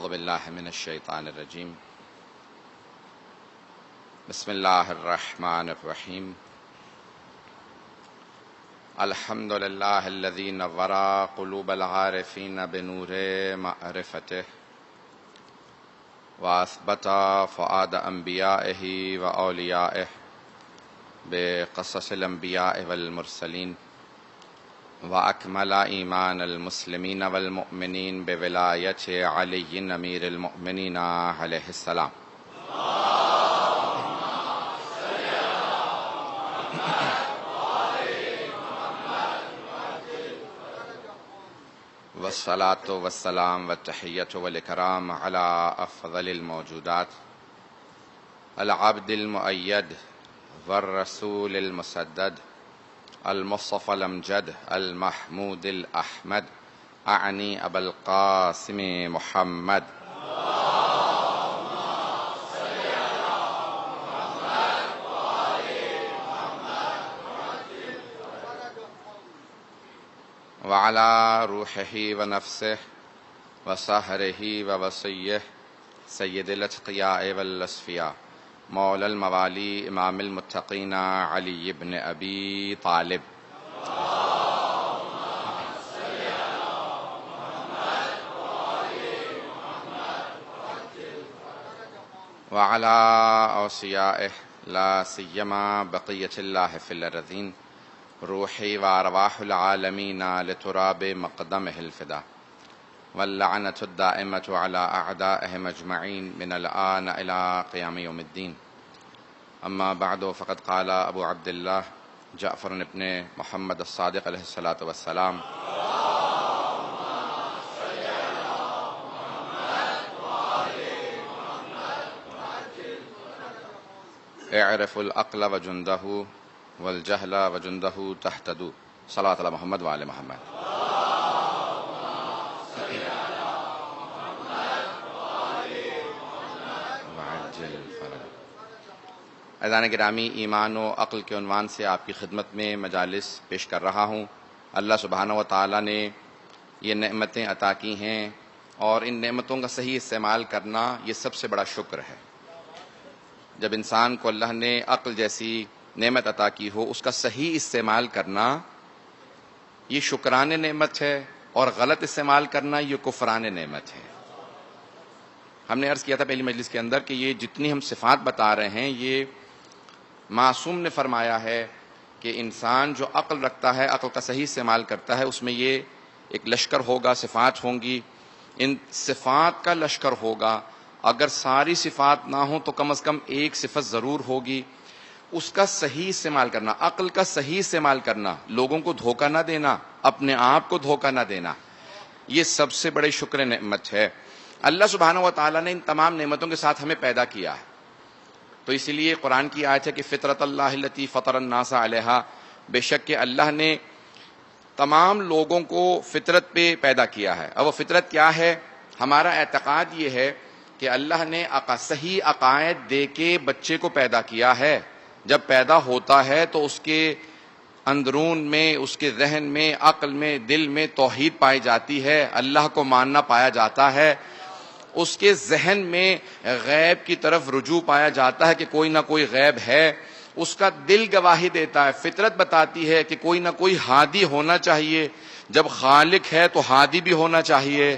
اعوذ باللہ من الشیطان الرجیم بسم اللہ الرحمن الرحیم الحمد للہ الذی نور قلوب العارفین بنور معرفتہ واثبت فؤاد انبیائہ واولیائہ بقصص الانبیاء والمرسلین وأكمل إيمان المسلمين والمؤمنين بولاية علي أمير المؤمنين عليه السلام. والصلاة والسلام والتحية والإكرام على أفضل الموجودات العبد المؤيد والرسول المسدد المصطفى الأمجد المحمود الأحمد أعني أبا القاسم محمد وعلى روحه ونفسه وسهره ووصيه سيد الأتقياء والأصفياء مولى الموالي امام المتقين علي بن ابي طالب وعلى اوصيائه لا سيما بقية الله في الارضين روحي وارواح العالمين لتراب مقدمه الفداء واللعنة الدائمة على أعدائهم أجمعين من الآن إلى قيام يوم الدين. أما بعد فقد قال أبو عبد الله جعفر بن محمد الصادق عليه الصلاة والسلام اعرفوا العقل وجنده والجهل وجنده تهتدوا. صلاة على محمد وآل محمد. عزیزان گرامی، ایمان و عقل کے عنوان سے آپ کی خدمت میں مجالس پیش کر رہا ہوں. اللہ سبحانہ و تعالیٰ نے یہ نعمتیں عطا کی ہیں اور ان نعمتوں کا صحیح استعمال کرنا یہ سب سے بڑا شکر ہے. جب انسان کو اللہ نے عقل جیسی نعمت عطا کی ہو، اس کا صحیح استعمال کرنا یہ شکران نعمت ہے اور غلط استعمال کرنا یہ کفران نعمت ہے. ہم نے عرض کیا تھا پہلی مجلس کے اندر کہ یہ جتنی ہم صفات بتا رہے ہیں یہ معصوم نے فرمایا ہے کہ انسان جو عقل رکھتا ہے، عقل کا صحیح استعمال کرتا ہے، اس میں یہ ایک لشکر ہوگا، صفات ہوں گی. ان صفات کا لشکر ہوگا. اگر ساری صفات نہ ہوں تو کم از کم ایک صفت ضرور ہوگی. اس کا صحیح استعمال کرنا، عقل کا صحیح استعمال کرنا، لوگوں کو دھوکہ نہ دینا، اپنے آپ کو دھوکہ نہ دینا، یہ سب سے بڑے شکر نعمت ہے. اللہ سبحانہ و تعالیٰ نے ان تمام نعمتوں کے ساتھ ہمیں پیدا کیا ہے. تو اسی لیے قرآن کی آیت ہے کہ فطرت اللہ التی فطر الناس علیہا، بے شک کہ اللہ نے تمام لوگوں کو فطرت پہ پیدا کیا ہے. اب وہ فطرت کیا ہے؟ ہمارا اعتقاد یہ ہے کہ اللہ نے صحیح عقائد دے کے بچے کو پیدا کیا ہے. جب پیدا ہوتا ہے تو اس کے اندرون میں، اس کے ذہن میں، عقل میں، دل میں توحید پائی جاتی ہے، اللہ کو ماننا پایا جاتا ہے. اس کے ذہن میں غیب کی طرف رجوع پایا جاتا ہے کہ کوئی نہ کوئی غیب ہے. اس کا دل گواہی دیتا ہے، فطرت بتاتی ہے کہ کوئی نہ کوئی ہادی ہونا چاہیے. جب خالق ہے تو ہادی بھی ہونا چاہیے،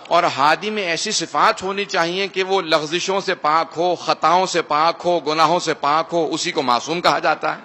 اور ہادی میں ایسی صفات ہونی چاہیے کہ وہ لغزشوں سے پاک ہو، خطاؤں سے پاک ہو، گناہوں سے پاک ہو. اسی کو معصوم کہا جاتا ہے.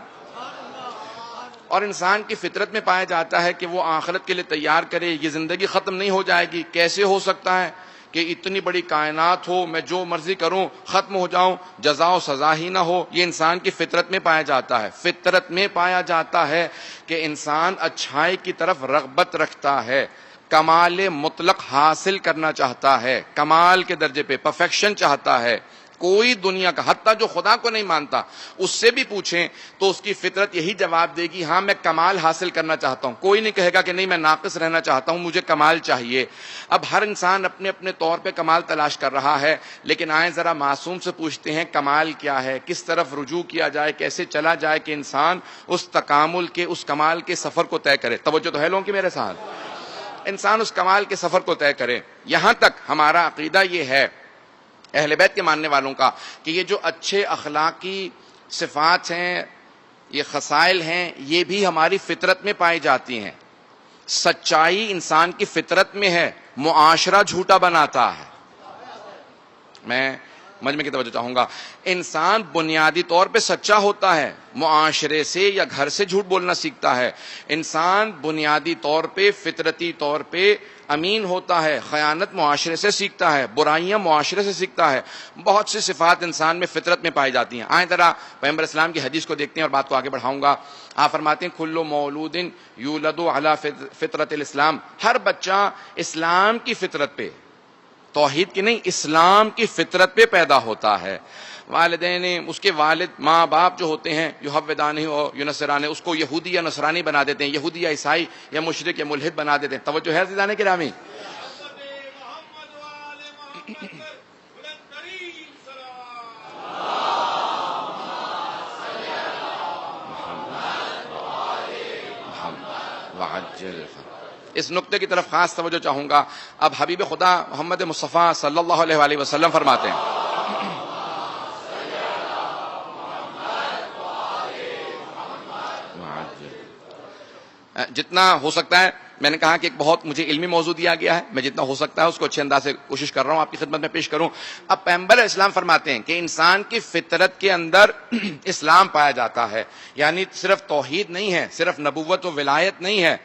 اور انسان کی فطرت میں پایا جاتا ہے کہ وہ آخرت کے لیے تیار کرے. یہ زندگی ختم نہیں ہو جائے گی. کیسے ہو سکتا ہے کہ اتنی بڑی کائنات ہو، میں جو مرضی کروں ختم ہو جاؤں، جزا و سزا ہی نہ ہو؟ یہ انسان کی فطرت میں پایا جاتا ہے. فطرت میں پایا جاتا ہے کہ انسان اچھائی کی طرف رغبت رکھتا ہے، کمال مطلق حاصل کرنا چاہتا ہے، کمال کے درجے پہ پرفیکشن چاہتا ہے. کوئی دنیا کا، حتیٰ جو خدا کو نہیں مانتا، اس سے بھی پوچھیں تو اس کی فطرت یہی جواب دے گی، ہاں میں کمال حاصل کرنا چاہتا ہوں. کوئی نہیں کہے گا کہ نہیں میں ناقص رہنا چاہتا ہوں، مجھے کمال چاہیے. اب ہر انسان اپنے اپنے طور پہ کمال تلاش کر رہا ہے. لیکن آئیں ذرا معصوم سے پوچھتے ہیں کمال کیا ہے، کس طرف رجوع کیا جائے، کیسے چلا جائے کہ انسان اس تکامل کے، اس کمال کے سفر کو طے کرے. توجہ تو ہے لوگوں کی میرے ساتھ؟ انسان اس کمال کے سفر کو طے کرے. یہاں تک ہمارا عقیدہ یہ ہے اہل بیت کے ماننے والوں کا کہ یہ جو اچھے اخلاقی صفات ہیں، یہ خصائل ہیں، یہ بھی ہماری فطرت میں پائی جاتی ہیں. سچائی انسان کی فطرت میں ہے، معاشرہ جھوٹا بناتا ہے. میں مجمع کی توجہ چاہوں گا. انسان بنیادی طور پہ سچا ہوتا ہے، معاشرے سے یا گھر سے جھوٹ بولنا سیکھتا ہے. انسان بنیادی طور پہ فطرتی طور پہ امین ہوتا ہے، خیانت معاشرے سے سیکھتا ہے، برائیاں معاشرے سے سیکھتا ہے. بہت سی صفات انسان میں فطرت میں پائی جاتی ہیں. آئیں ذرا پیغمبر اسلام کی حدیث کو دیکھتے ہیں اور بات کو آگے بڑھاؤں گا. آپ فرماتے ہیں کل مولود یولد علی فطرت الاسلام، ہر بچہ اسلام کی فطرت پہ، توحید کی نہیں، اسلام کی فطرت پہ پیدا ہوتا ہے. والدین، اس کے والد ماں باپ جو ہوتے ہیں، یحودانہ و ینصرانہ، اس کو یہودی یا نصرانی بنا دیتے ہیں، یہودی یا عیسائی یا مشرک یا ملحد بنا دیتے ہیں. توجہ ہے عزیزان گرامی؟ اس نقطے کی طرف خاص توجہ چاہوں گا. اب حبیب خدا محمد مصطفیٰ صلی اللہ علیہ وآلہ وسلم فرماتے ہیں جتنا ہو سکتا ہے، میں نے کہا کہ ایک بہت مجھے علمی موضوع دیا گیا ہے، میں جتنا ہو سکتا ہے اس کو اچھے انداز سے کوشش کر رہا ہوں آپ کی خدمت میں پیش کروں. اب پیغمبر اسلام فرماتے ہیں کہ انسان کی فطرت کے اندر اسلام پایا جاتا ہے. یعنی صرف توحید نہیں ہے، صرف نبوت و ولایت نہیں ہے،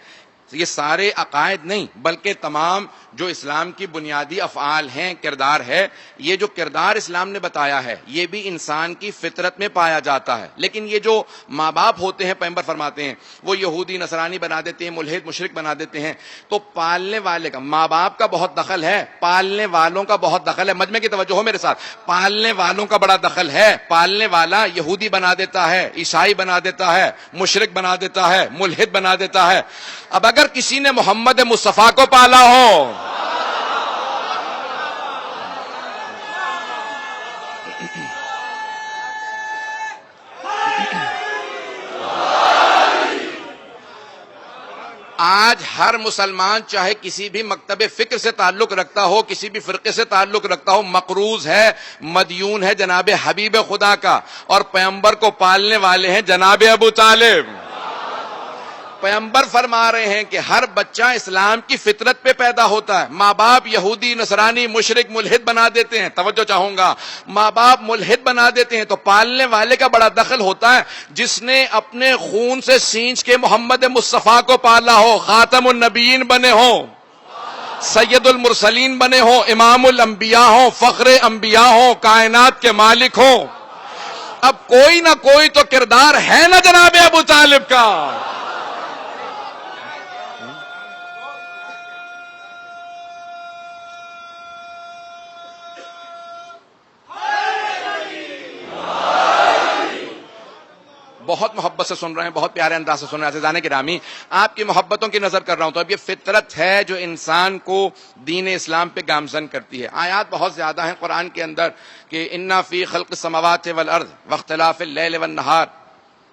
یہ سارے عقائد نہیں، بلکہ تمام جو اسلام کی بنیادی افعال ہیں، کردار ہے، یہ جو کردار اسلام نے بتایا ہے یہ بھی انسان کی فطرت میں پایا جاتا ہے. لیکن یہ جو ماں باپ ہوتے ہیں، پیغمبر فرماتے ہیں وہ یہودی نصرانی بنا دیتے ہیں، ملحد مشرک بنا دیتے ہیں. تو پالنے والے کا، ماں باپ کا بہت دخل ہے، پالنے والوں کا بہت دخل ہے. مجمع کی توجہ ہو میرے ساتھ. پالنے والوں کا بڑا دخل ہے. پالنے والا یہودی بنا دیتا ہے، عیسائی بنا دیتا ہے، مشرک بنا دیتا ہے، ملحد بنا دیتا ہے. اب اگر کسی نے محمد مصطفیٰ کو پالا ہو، آج ہر مسلمان چاہے کسی بھی مکتب فکر سے تعلق رکھتا ہو، کسی بھی فرقے سے تعلق رکھتا ہو، مقروض ہے، مدیون ہے جناب حبیب خدا کا، اور پیغمبر کو پالنے والے ہیں جناب ابو طالب. پیغمبر فرما رہے ہیں کہ ہر بچہ اسلام کی فطرت پہ پیدا ہوتا ہے. ماں باپ یہودی نصرانی مشرک ملحد بنا دیتے ہیں. توجہ چاہوں گا. ماں باپ ملحد بنا دیتے ہیں تو پالنے والے کا بڑا دخل ہوتا ہے، جس نے اپنے خون سے سینچ کے محمد مصطفیٰ کو پالا ہو، خاتم النبیین بنے ہوں، سید المرسلین بنے ہوں، امام الانبیاء ہوں، فخر انبیاء ہوں، کائنات کے مالک ہوں. اب کوئی نہ کوئی تو کردار ہے نا جناب ابو طالب کا. بہت محبت سے سن رہے ہیں، بہت پیارے انداز سے سن رہے ہیں عزیزان گرامی. آپ کی محبتوں کی نظر کر رہا ہوں تو اب یہ فطرت ہے جو انسان کو دین اسلام پہ گامزن کرتی ہے. آیات بہت زیادہ ہیں قرآن کے اندر کہ انا فی خلق السماوات والارض واختلاف اللیل والنہار.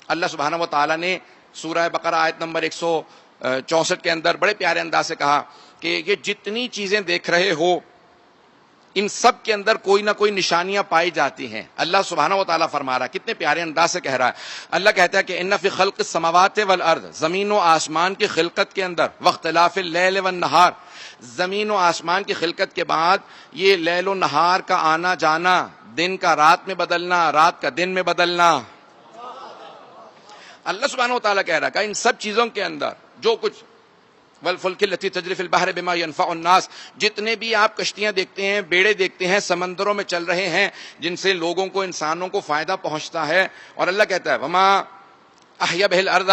اللہ سبحانہ و تعالیٰ نے سورہ بقرہ آیت نمبر 164 کے اندر بڑے پیارے انداز سے کہا کہ یہ جتنی چیزیں دیکھ رہے ہو ان سب کے اندر کوئی نہ کوئی نشانیاں پائی جاتی ہیں. اللہ سبحانہ و تعالیٰ فرما رہا ہے، کتنے پیارے انداز سے کہہ رہا ہے. اللہ کہتا ہے کہ ان فی خلق السماوات والارض، زمین و آسمان کی خلقت کے اندر، واختلاف اللیل والنہار، زمین و آسمان کی خلقت کے بعد یہ لیل و نہار کا آنا جانا، دن کا رات میں بدلنا، رات کا دن میں بدلنا. اللہ سبحانہ و تعالیٰ کہہ رہا ہے کہ ان سب چیزوں کے اندر جو کچھ والفلک التی تجری فی البحر بما ينفع الناس، جتنے بھی آپ کشتیاں دیکھتے ہیں، بیڑے دیکھتے ہیں، سمندروں میں چل رہے ہیں جن سے لوگوں کو، انسانوں کو فائدہ پہنچتا ہے. اور اللہ کہتا ہے وما احیا بہ الارض،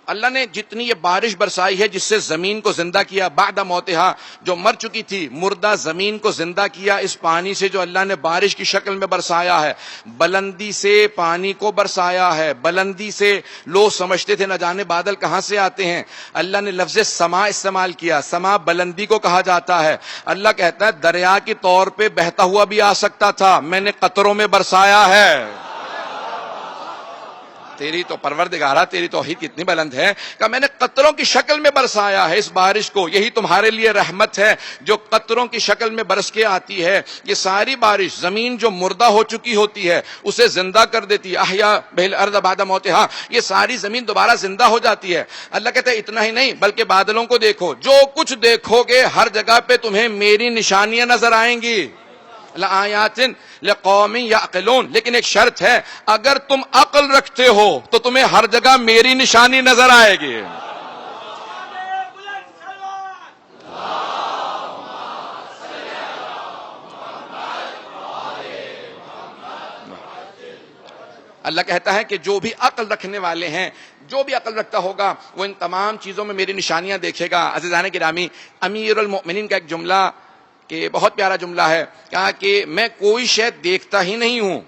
اللہ نے جتنی یہ بارش برسائی ہے جس سے زمین کو زندہ کیا، بعد موتہا، جو مر چکی تھی مردہ زمین کو زندہ کیا اس پانی سے جو اللہ نے بارش کی شکل میں برسایا ہے. بلندی سے پانی کو برسایا ہے، بلندی سے. لوگ سمجھتے تھے نہ جانے بادل کہاں سے آتے ہیں، اللہ نے لفظ سما استعمال کیا. سما بلندی کو کہا جاتا ہے. اللہ کہتا ہے دریا کے طور پہ بہتا ہوا بھی آ سکتا تھا، میں نے قطروں میں برسایا ہے. تیری تو پروردگارہ تیری توحید کتنی بلند ہے کہ میں نے قطروں کی شکل میں برسایا ہے اس بارش کو، یہی تمہارے لیے رحمت ہے جو قطروں کی شکل میں برس کے آتی ہے۔ یہ ساری بارش زمین جو مردہ ہو چکی ہوتی ہے اسے زندہ کر دیتی ہے، احیا بہ الارض بعد موتہا، یہ ساری زمین دوبارہ زندہ ہو جاتی ہے۔ اللہ کہتے ہیں اتنا ہی نہیں بلکہ بادلوں کو دیکھو، جو کچھ دیکھو گے ہر جگہ پہ تمہیں میری نشانیاں نظر آئیں گی، لآیات لقوم یعقلون، لیکن ایک شرط ہے، اگر تم عقل رکھتے ہو تو تمہیں ہر جگہ میری نشانی نظر آئے گی۔ اللہ کہتا ہے کہ جو بھی عقل رکھنے والے ہیں، جو بھی عقل رکھتا ہوگا وہ ان تمام چیزوں میں میری نشانیاں دیکھے گا۔ عزیزان گرامی، امیر المؤمنین کا ایک جملہ کہ بہت پیارا جملہ ہے، کہا کہ میں کوئی شے دیکھتا ہی نہیں ہوں،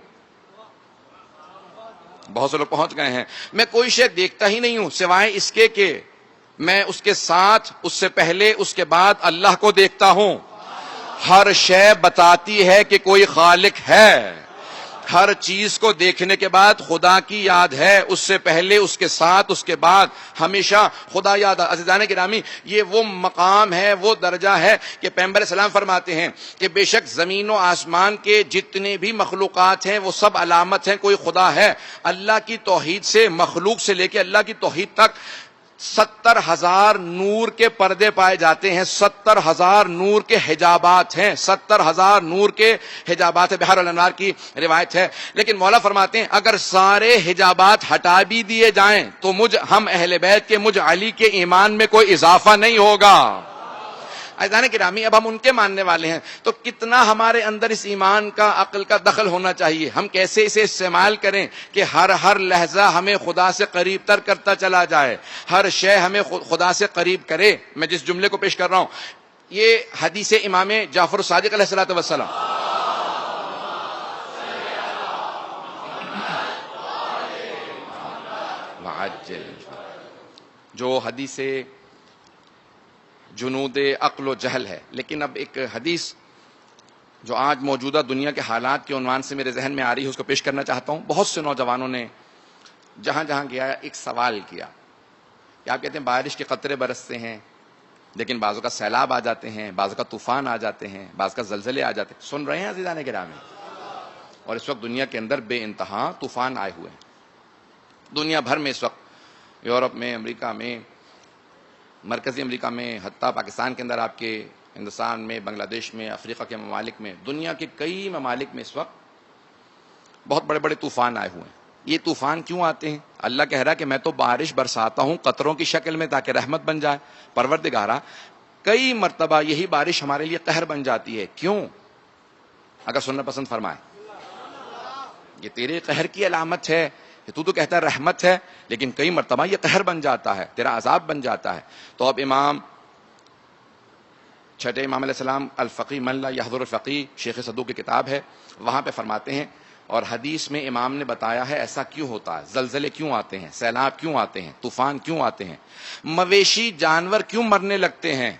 بہت سے لوگ پہنچ گئے ہیں، میں کوئی شے دیکھتا ہی نہیں ہوں سوائے اس کے کہ میں اس کے ساتھ، اس سے پہلے، اس کے بعد اللہ کو دیکھتا ہوں۔ ہر شے بتاتی ہے کہ کوئی خالق ہے، ہر چیز کو دیکھنے کے بعد خدا کی یاد ہے، اس سے پہلے، اس کے ساتھ، اس کے بعد ہمیشہ خدا یاد ہے۔ عزیزان گرامی، یہ وہ مقام ہے، وہ درجہ ہے کہ پیغمبر علیہ السلام فرماتے ہیں کہ بے شک زمین و آسمان کے جتنے بھی مخلوقات ہیں وہ سب علامت ہیں کوئی خدا ہے۔ اللہ کی توحید سے، مخلوق سے لے کے اللہ کی توحید تک 70,000 نور کے پردے پائے جاتے ہیں، 70,000 نور کے حجابات ہیں، 70,000 نور کے حجابات ہے، بحر الانوار کی روایت ہے۔ لیکن مولا فرماتے ہیں اگر سارے حجابات ہٹا بھی دیے جائیں تو ہم اہل بیت کے، مجھ علی کے ایمان میں کوئی اضافہ نہیں ہوگا۔ عزیزان گرامی، اب ہم ان کے ماننے والے ہیں تو کتنا ہمارے اندر اس ایمان کا، عقل کا دخل ہونا چاہیے، ہم کیسے اسے استعمال کریں کہ ہر لحظہ ہمیں خدا سے قریب تر کرتا چلا جائے، ہر شے ہمیں خدا سے قریب کرے۔ میں جس جملے کو پیش کر رہا ہوں یہ حدیث امام جعفر الصادق علیہ الصلوۃ والسلام، جو حدیث جنود عقل و جہل ہے، لیکن اب ایک حدیث جو آج موجودہ دنیا کے حالات کے عنوان سے میرے ذہن میں آ رہی ہے اس کو پیش کرنا چاہتا ہوں۔ بہت سے نوجوانوں نے جہاں جہاں گیا ایک سوال کیا کہ آپ کہتے ہیں بارش کے قطرے برستے ہیں لیکن بعضوں کا سیلاب آ جاتے ہیں، بعضوں کا طوفان آ جاتے ہیں، بعض کا زلزلے آ جاتے ہیں۔ سن رہے ہیں عزیزان گرامی؟ اور اس وقت دنیا کے اندر بے انتہا طوفان آئے ہوئے ہیں، دنیا بھر میں اس وقت، یورپ میں، امریکہ میں، مرکزی امریکہ میں، حتیٰ پاکستان کے اندر، آپ کے ہندوستان میں، بنگلہ دیش میں، افریقہ کے ممالک میں، دنیا کے کئی ممالک میں اس وقت بہت بڑے بڑے طوفان آئے ہوئے ہیں۔ یہ طوفان کیوں آتے ہیں؟ اللہ کہہ رہا ہے کہ میں تو بارش برساتا ہوں قطروں کی شکل میں تاکہ رحمت بن جائے۔ پروردگارا، کئی مرتبہ یہی بارش ہمارے لیے قہر بن جاتی ہے، کیوں؟ اگر سننا پسند فرمائے، یہ تیرے قہر کی علامت ہے، تو کہتا ہے رحمت ہے، لیکن کئی مرتبہ یہ قہر بن جاتا ہے، تیرا عذاب بن جاتا ہے۔ تو اب چھٹے امام علیہ السلام الفقی من لا یحضر الفقی، شیخ صدوق کی کتاب ہے، وہاں پہ فرماتے ہیں، اور حدیث میں امام نے بتایا ہے ایسا کیوں ہوتا ہے، زلزلے کیوں آتے ہیں، سیلاب کیوں آتے ہیں، طوفان کیوں آتے ہیں، مویشی جانور کیوں مرنے لگتے ہیں،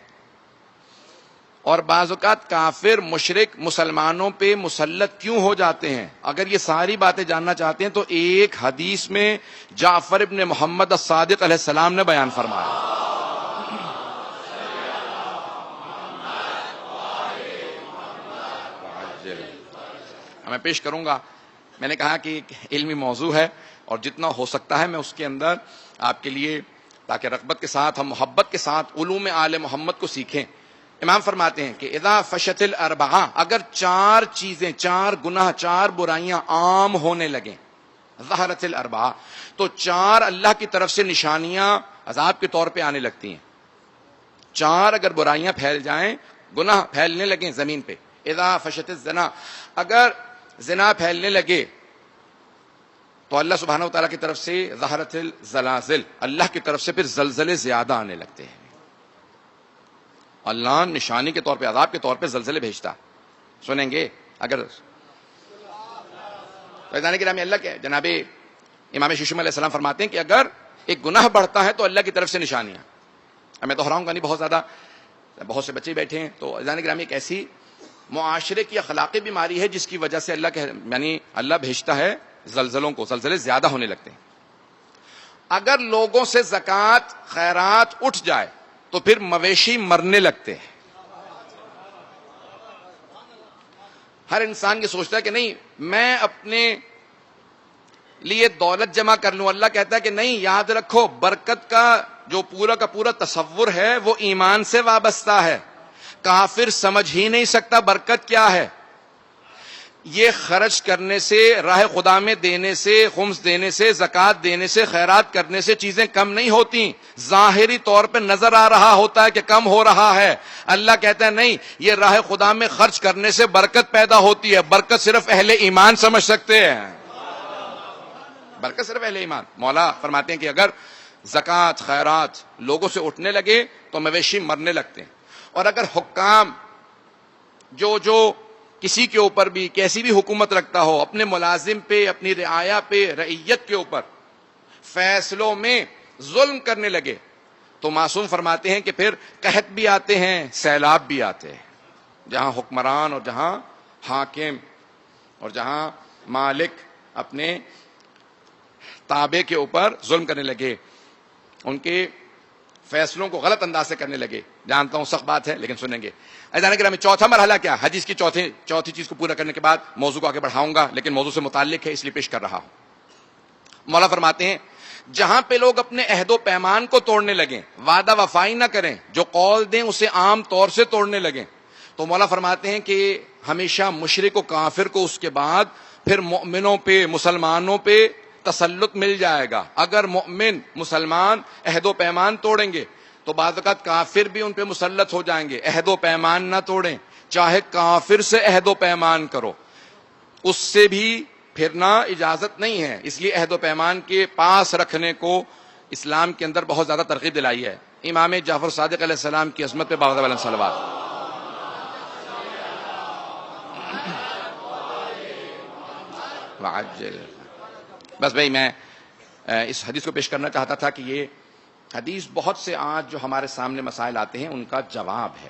اور بعض اوقات کافر مشرک مسلمانوں پہ مسلط کیوں ہو جاتے ہیں۔ اگر یہ ساری باتیں جاننا چاہتے ہیں تو ایک حدیث میں جعفر ابن محمد الصادق علیہ السلام نے بیان فرمایا۔ میں پیش کروں گا، میں نے کہا کہ ایک علمی موضوع ہے اور جتنا ہو سکتا ہے میں اس کے اندر آپ کے لیے، تاکہ رغبت کے ساتھ، ہم محبت کے ساتھ علوم آل محمد کو سیکھیں۔ امام فرماتے ہیں کہ اذا فشت الاربعہ، اگر 4 چیزیں، 4 گناہ، 4 برائیاں عام ہونے لگیں، ظہرت الاربعہ، تو 4 اللہ کی طرف سے نشانیاں عذاب کے طور پہ آنے لگتی ہیں۔ 4 اگر برائیاں پھیل جائیں، گناہ پھیلنے لگیں زمین پہ، اذا فشت الزنا، اگر زنا پھیلنے لگے تو اللہ سبحانہ وتعالیٰ کی طرف سے ظہرت الزلازل، اللہ کی طرف سے پھر زلزلے زیادہ آنے لگتے ہیں۔ اللہ نشانی کے طور پہ، عذاب کے طور پہ زلزلے بھیجتا، سنیں گے اگر فیضان گرامی۔ اللہ کے جناب امام شیشم علیہ السلام فرماتے ہیں کہ اگر ایک گناہ بڑھتا ہے تو اللہ کی طرف سے نشانیاں، میں دہراؤں گا نہیں، بہت زیادہ، بہت سے بچے بیٹھے ہیں، تو فیضان گرامی ایک ایسی معاشرے کی اخلاقی بیماری ہے جس کی وجہ سے اللہ بھیجتا ہے زلزلوں کو، زلزلے زیادہ ہونے لگتے ہیں۔ اگر لوگوں سے زکوٰۃ خیرات اٹھ جائے تو پھر مویشی مرنے لگتے ہیں. ہر انسان یہ سوچتا ہے کہ نہیں میں اپنے لیے دولت جمع کر لوں. اللہ کہتا ہے کہ نہیں، یاد رکھو برکت کا جو پورا کا پورا تصور ہے وہ ایمان سے وابستہ ہے. کافر سمجھ ہی نہیں سکتا برکت کیا ہے. یہ خرچ کرنے سے، راہ خدا میں دینے سے، خمس دینے سے، زکوٰۃ دینے سے، خیرات کرنے سے چیزیں کم نہیں ہوتی. ظاہری طور پہ نظر آ رہا ہوتا ہے کہ کم ہو رہا ہے. اللہ کہتا ہے نہیں، یہ راہ خدا میں خرچ کرنے سے برکت پیدا ہوتی ہے. برکت صرف اہل ایمان سمجھ سکتے ہیں. برکت صرف اہل ایمان. مولا فرماتے ہیں کہ اگر زکوٰۃ خیرات لوگوں سے اٹھنے لگے تو مویشی مرنے لگتے ہیں. اور اگر حکام جو کسی کے اوپر بھی کیسی بھی حکومت رکھتا ہو، اپنے ملازم پہ، اپنی رعایا پہ، رعیت کے اوپر فیصلوں میں ظلم کرنے لگے تو معصوم فرماتے ہیں کہ پھر قحط بھی آتے ہیں، سیلاب بھی آتے ہیں. جہاں حکمران اور جہاں حاکم اور جہاں مالک اپنے تابع کے اوپر ظلم کرنے لگے، ان کے فیصلوں کو غلط انداز سے کرنے لگے. جانتا ہوں سخت بات ہے لیکن سنیں گے. عزیزان کرام، چوتھا مرحلہ کیا؟ حدیث کی چوتھی چیز کو پورا کرنے کے بعد موضوع کو آگے بڑھاؤں گا، لیکن موضوع سے متعلق ہے اس لیے پیش کر رہا ہوں. مولا فرماتے ہیں جہاں پہ لوگ اپنے عہد و پیمان کو توڑنے لگیں، وعدہ وفائی نہ کریں، جو قول دیں اسے عام طور سے توڑنے لگیں، تو مولا فرماتے ہیں کہ ہمیشہ مشرک و کافر کو اس کے بعد پھر مؤمنوں پہ، مسلمانوں پہ تسلط مل جائے گا. اگر مؤمن مسلمان عہد و پیمان توڑیں گے تو بعض اوقات کافر بھی ان پہ مسلط ہو جائیں گے. عہد و پیمان نہ توڑیں، چاہے کافر سے عہد و پیمان کرو، اس سے بھی پھرنا اجازت نہیں ہے. اس لیے عہد و پیمان کے پاس رکھنے کو اسلام کے اندر بہت زیادہ ترغیب دلائی ہے. امام جعفر صادق علیہ السلام کی عظمت پہ باغ علیہ صلوات. بس بھائی میں اس حدیث کو پیش کرنا چاہتا تھا کہ یہ حدیث بہت سے آج جو ہمارے سامنے مسائل آتے ہیں ان کا جواب ہے.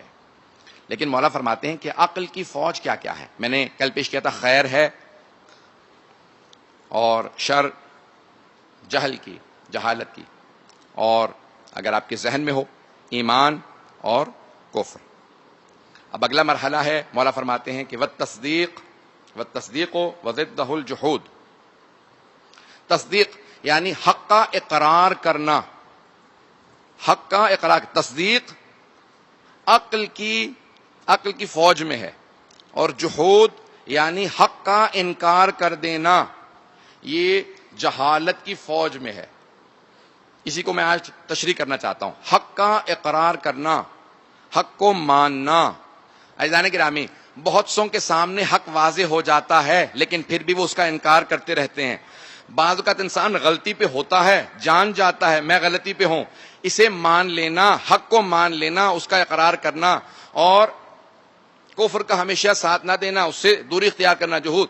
لیکن مولا فرماتے ہیں کہ عقل کی فوج کیا کیا ہے. میں نے کل پیش کیا تھا خیر ہے اور شر جہل کی، جہالت کی، اور اگر آپ کے ذہن میں ہو ایمان اور کفر. اب اگلا مرحلہ ہے، مولا فرماتے ہیں کہ والتصدیق وضدہ الجحود. تصدیق یعنی حق کا اقرار کرنا. حق کا اقرار، تصدیق عقل کی فوج میں ہے، اور جحود یعنی حق کا انکار کر دینا یہ جہالت کی فوج میں ہے. اسی کو میں آج تشریح کرنا چاہتا ہوں. حق کا اقرار کرنا، حق کو ماننا. عزیزان گرامی، بہت سوں کے سامنے حق واضح ہو جاتا ہے لیکن پھر بھی وہ اس کا انکار کرتے رہتے ہیں. بعض اوقات انسان غلطی پہ ہوتا ہے، جان جاتا ہے میں غلطی پہ ہوں، اسے مان لینا، حق کو مان لینا، اس کا اقرار کرنا، اور کفر کا ہمیشہ ساتھ نہ دینا، اس سے دوری اختیار کرنا، جہود.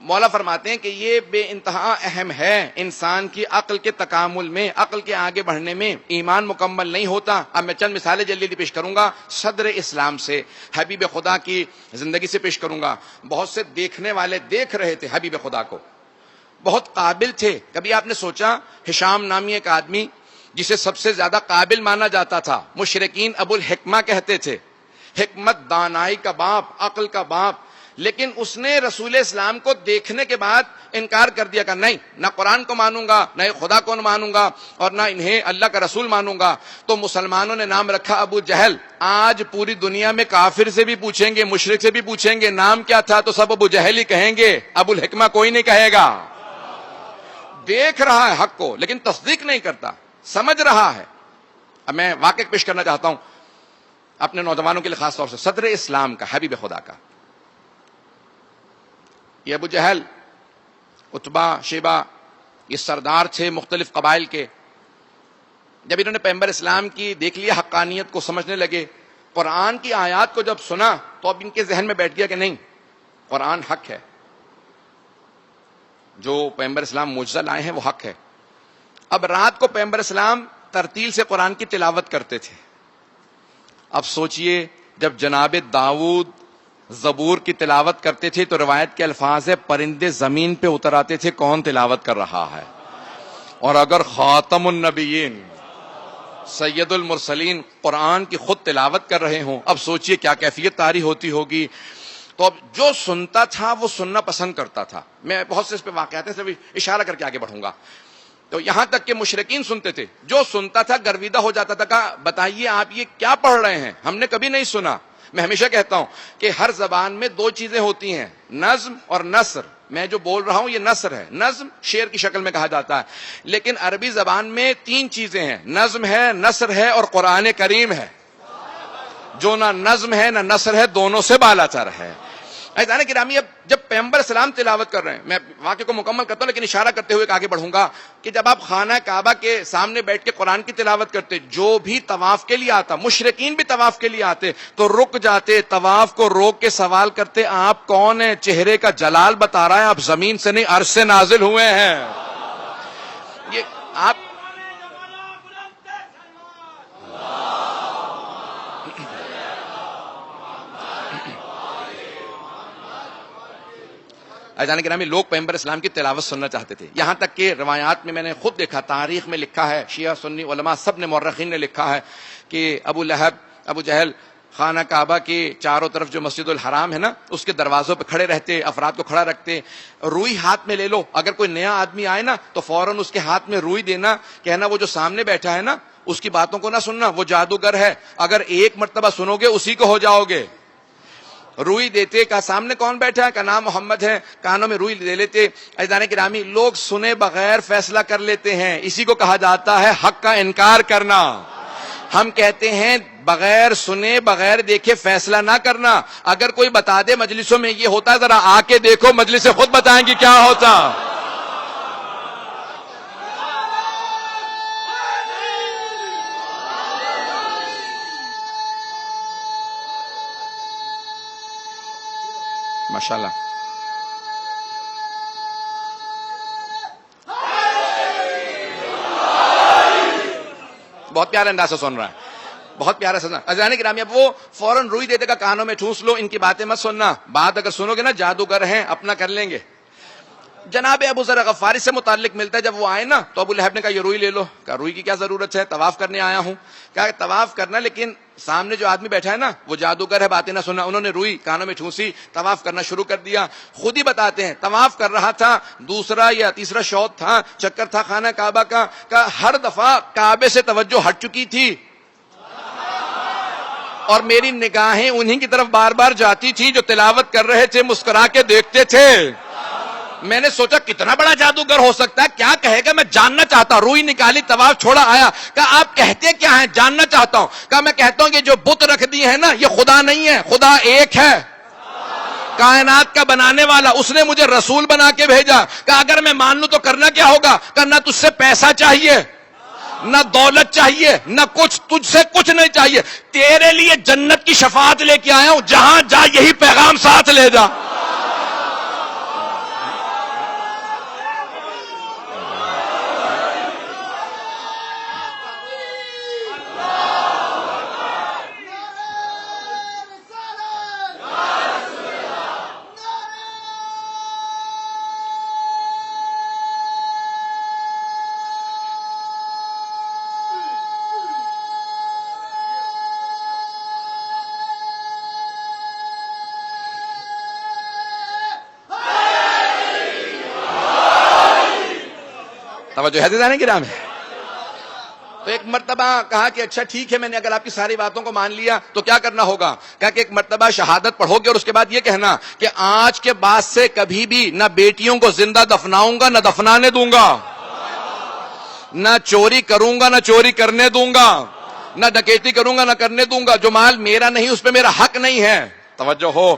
مولا فرماتے ہیں کہ یہ بے انتہا اہم ہے انسان کی عقل کے تکامل میں، عقل کے آگے بڑھنے میں. ایمان مکمل نہیں ہوتا. اب میں چند مثالیں جلدی پیش کروں گا صدر اسلام سے، حبیب خدا کی زندگی سے پیش کروں گا. بہت سے دیکھنے والے دیکھ رہے تھے حبیب خدا کو، بہت قابل تھے. کبھی آپ نے سوچا ہشام نامی ایک آدمی جسے سب سے زیادہ قابل مانا جاتا تھا، مشرکین ابو الحکمہ کہتے تھے، حکمت دانائی کا باپ، عقل کا باپ، لیکن اس نے رسول اسلام کو دیکھنے کے بعد انکار کر دیا کہ نہیں، نہ قرآن کو مانوں گا، نہ خدا کو مانوں گا، اور نہ انہیں اللہ کا رسول مانوں گا. تو مسلمانوں نے نام رکھا ابو جہل. آج پوری دنیا میں کافر سے بھی پوچھیں گے، مشرک سے بھی پوچھیں گے نام کیا تھا تو سب ابو جہل ہی کہیں گے، ابو الحکمہ کوئی نہیں کہے گا. دیکھ رہا ہے حق کو لیکن تصدیق نہیں کرتا، سمجھ رہا ہے. اب میں واقعہ پیش کرنا چاہتا ہوں اپنے نوجوانوں کے لیے، خاص طور سے صدر اسلام کا، حبیب خدا کا. یہ ابو جہل، عتبہ، شیبہ، یہ سردار تھے مختلف قبائل کے. جب انہوں نے پیغمبر اسلام کی دیکھ لیا حقانیت کو، سمجھنے لگے، قرآن کی آیات کو جب سنا تو اب ان کے ذہن میں بیٹھ گیا کہ نہیں، قرآن حق ہے، جو پیغمبر اسلام معجزہ لائے ہیں وہ حق ہے. اب رات کو پیغمبر اسلام ترتیل سے قرآن کی تلاوت کرتے تھے. اب سوچئے جب جناب داؤد زبور کی تلاوت کرتے تھے تو روایت کے الفاظ ہے پرندے زمین پہ اتر آتے تھے، کون تلاوت کر رہا ہے؟ اور اگر خاتم النبیین سید المرسلین قرآن کی خود تلاوت کر رہے ہوں، اب سوچئے کیا کیفیت طاری ہوتی ہوگی. تو اب جو سنتا تھا وہ سننا پسند کرتا تھا. میں بہت سے اس پہ واقعات ہیں، صرف اشارہ کر کے آگے بڑھوں گا. تو یہاں تک کہ مشرکین سنتے تھے، جو سنتا تھا گرویدہ ہو جاتا تھا. کہا بتائیے آپ یہ کیا پڑھ رہے ہیں، ہم نے کبھی نہیں سنا. میں ہمیشہ کہتا ہوں کہ ہر زبان میں دو چیزیں ہوتی ہیں، نظم اور نثر. میں جو بول رہا ہوں یہ نثر ہے، نظم شعر کی شکل میں کہا جاتا ہے. لیکن عربی زبان میں تین چیزیں ہیں، نظم ہے، نثر ہے اور قرآن کریم ہے. جو نہ نظم ہے نہ نثر ہے، دونوں سے بالا تر ہے. عزیزان گرامی، اب جب پیغمبر اسلام تلاوت کر رہے ہیں، میں واقعے کو مکمل کرتا ہوں لیکن اشارہ کرتے ہوئے آگے بڑھوں گا کہ جب آپ خانہ کعبہ کے سامنے بیٹھ کے قرآن کی تلاوت کرتے، جو بھی طواف کے لیے آتا، مشرکین بھی طواف کے لیے آتے تو رک جاتے، طواف کو روک کے سوال کرتے، آپ کون ہیں؟ چہرے کا جلال بتا رہا ہے آپ زمین سے نہیں عرش سے نازل ہوئے ہیں. یہ آپ عزیزان گرامی، لوگ پیغمبر اسلام کی تلاوت سننا چاہتے تھے. یہاں تک کہ روایات میں نے خود دیکھا، تاریخ میں لکھا ہے، شیعہ سنی علماء سب نے، مورخین نے لکھا ہے کہ ابو لہب، ابو جہل خانہ کعبہ کے چاروں طرف جو مسجد الحرام ہے نا، اس کے دروازوں پہ کھڑے رہتے، افراد کو کھڑا رکھتے. روئی ہاتھ میں لے لو، اگر کوئی نیا آدمی آئے نا تو فوراً اس کے ہاتھ میں روئی دینا، کہنا وہ جو سامنے بیٹھا ہے نا اس کی باتوں کو نہ سننا، وہ جادوگر ہے، اگر ایک مرتبہ سنو گے اسی کو ہو جاؤ گے. روئی دیتے، کا سامنے کون بیٹھا ہے، کا نام محمد ہے، کانوں میں روئی دے لیتے. عزیزان گرامی، لوگ سنے بغیر فیصلہ کر لیتے ہیں، اسی کو کہا جاتا ہے حق کا انکار کرنا. ہم کہتے ہیں بغیر سنے بغیر دیکھے فیصلہ نہ کرنا. اگر کوئی بتا دے مجلسوں میں یہ ہوتا ہے، ذرا آ کے دیکھو، مجلس خود بتائیں گی کیا ہوتا. ماشاءاللہ. بہت پیارے انداز سے سن رہا ہے، بہت پیارا سنا. عزیزان گرامی، اب وہ فوراً روئی دیتے کا کانوں میں ٹھوس لو، ان کی باتیں مت سننا، بات اگر سنو گے نا جادوگر ہیں، اپنا کر لیں گے. جناب ابو ذر غفاری سے متعلق ملتا ہے، جب وہ آئے نا تو ابو لہب نے کہا یہ روئی لے لو. کہا روئی کی کیا ضرورت ہے، طواف کرنے آیا ہوں. کہا طواف کرنا، لیکن سامنے جو آدمی بیٹھا ہے نا وہ جادوگر ہے، باتیں نہ سننا. انہوں نے روئی کانوں میں ٹھونسی، طواف کرنا شروع کر دیا. خود ہی بتاتے ہیں طواف کر رہا تھا، دوسرا یا تیسرا شوط تھا، چکر تھا خانہ کعبہ کا ہر دفعہ کعبے سے توجہ ہٹ چکی تھی اور میری نگاہیں انہی کی طرف بار بار جاتی تھی جو تلاوت کر رہے تھے، مسکرا کے دیکھتے تھے. میں نے سوچا کتنا بڑا جادوگر ہو سکتا ہے، کیا کہے گا، میں جاننا چاہتا ہوں. روئی نکالی، طواف چھوڑا، آیا. کہا آپ کہتے کیا ہیں، جاننا چاہتا ہوں. کہا میں کہتا ہوں کہ جو بت رکھ دی ہے نا یہ خدا نہیں ہے، خدا ایک ہے، کائنات کا بنانے والا، اس نے مجھے رسول بنا کے بھیجا. کہا اگر میں مان لوں تو کرنا کیا ہوگا. کہا نہ تجھ سے پیسہ چاہیے، نہ دولت چاہیے، نہ کچھ، تجھ سے کچھ نہیں چاہیے، تیرے لیے جنت کی شفاعت لے کے آیا ہوں، جہاں جا یہی پیغام ساتھ لے جا. توجہ ہے عزیزان گرامی. تو ایک مرتبہ کہا کہ اچھا ٹھیک ہے، میں نے اگر آپ کی ساری باتوں کو مان لیا تو کیا کرنا ہوگا. کہا کہ ایک مرتبہ شہادت پڑھو گے اور اس کے بعد یہ کہنا کہ آج کے بعد سے کبھی بھی نہ بیٹیوں کو زندہ دفناؤں گا نہ دفنانے دوں گا، نہ چوری کروں گا نہ چوری کرنے دوں گا، نہ ڈکیتی کروں گا نہ کرنے دوں گا، جو مال میرا نہیں اس پہ میرا حق نہیں ہے. توجہ ہو،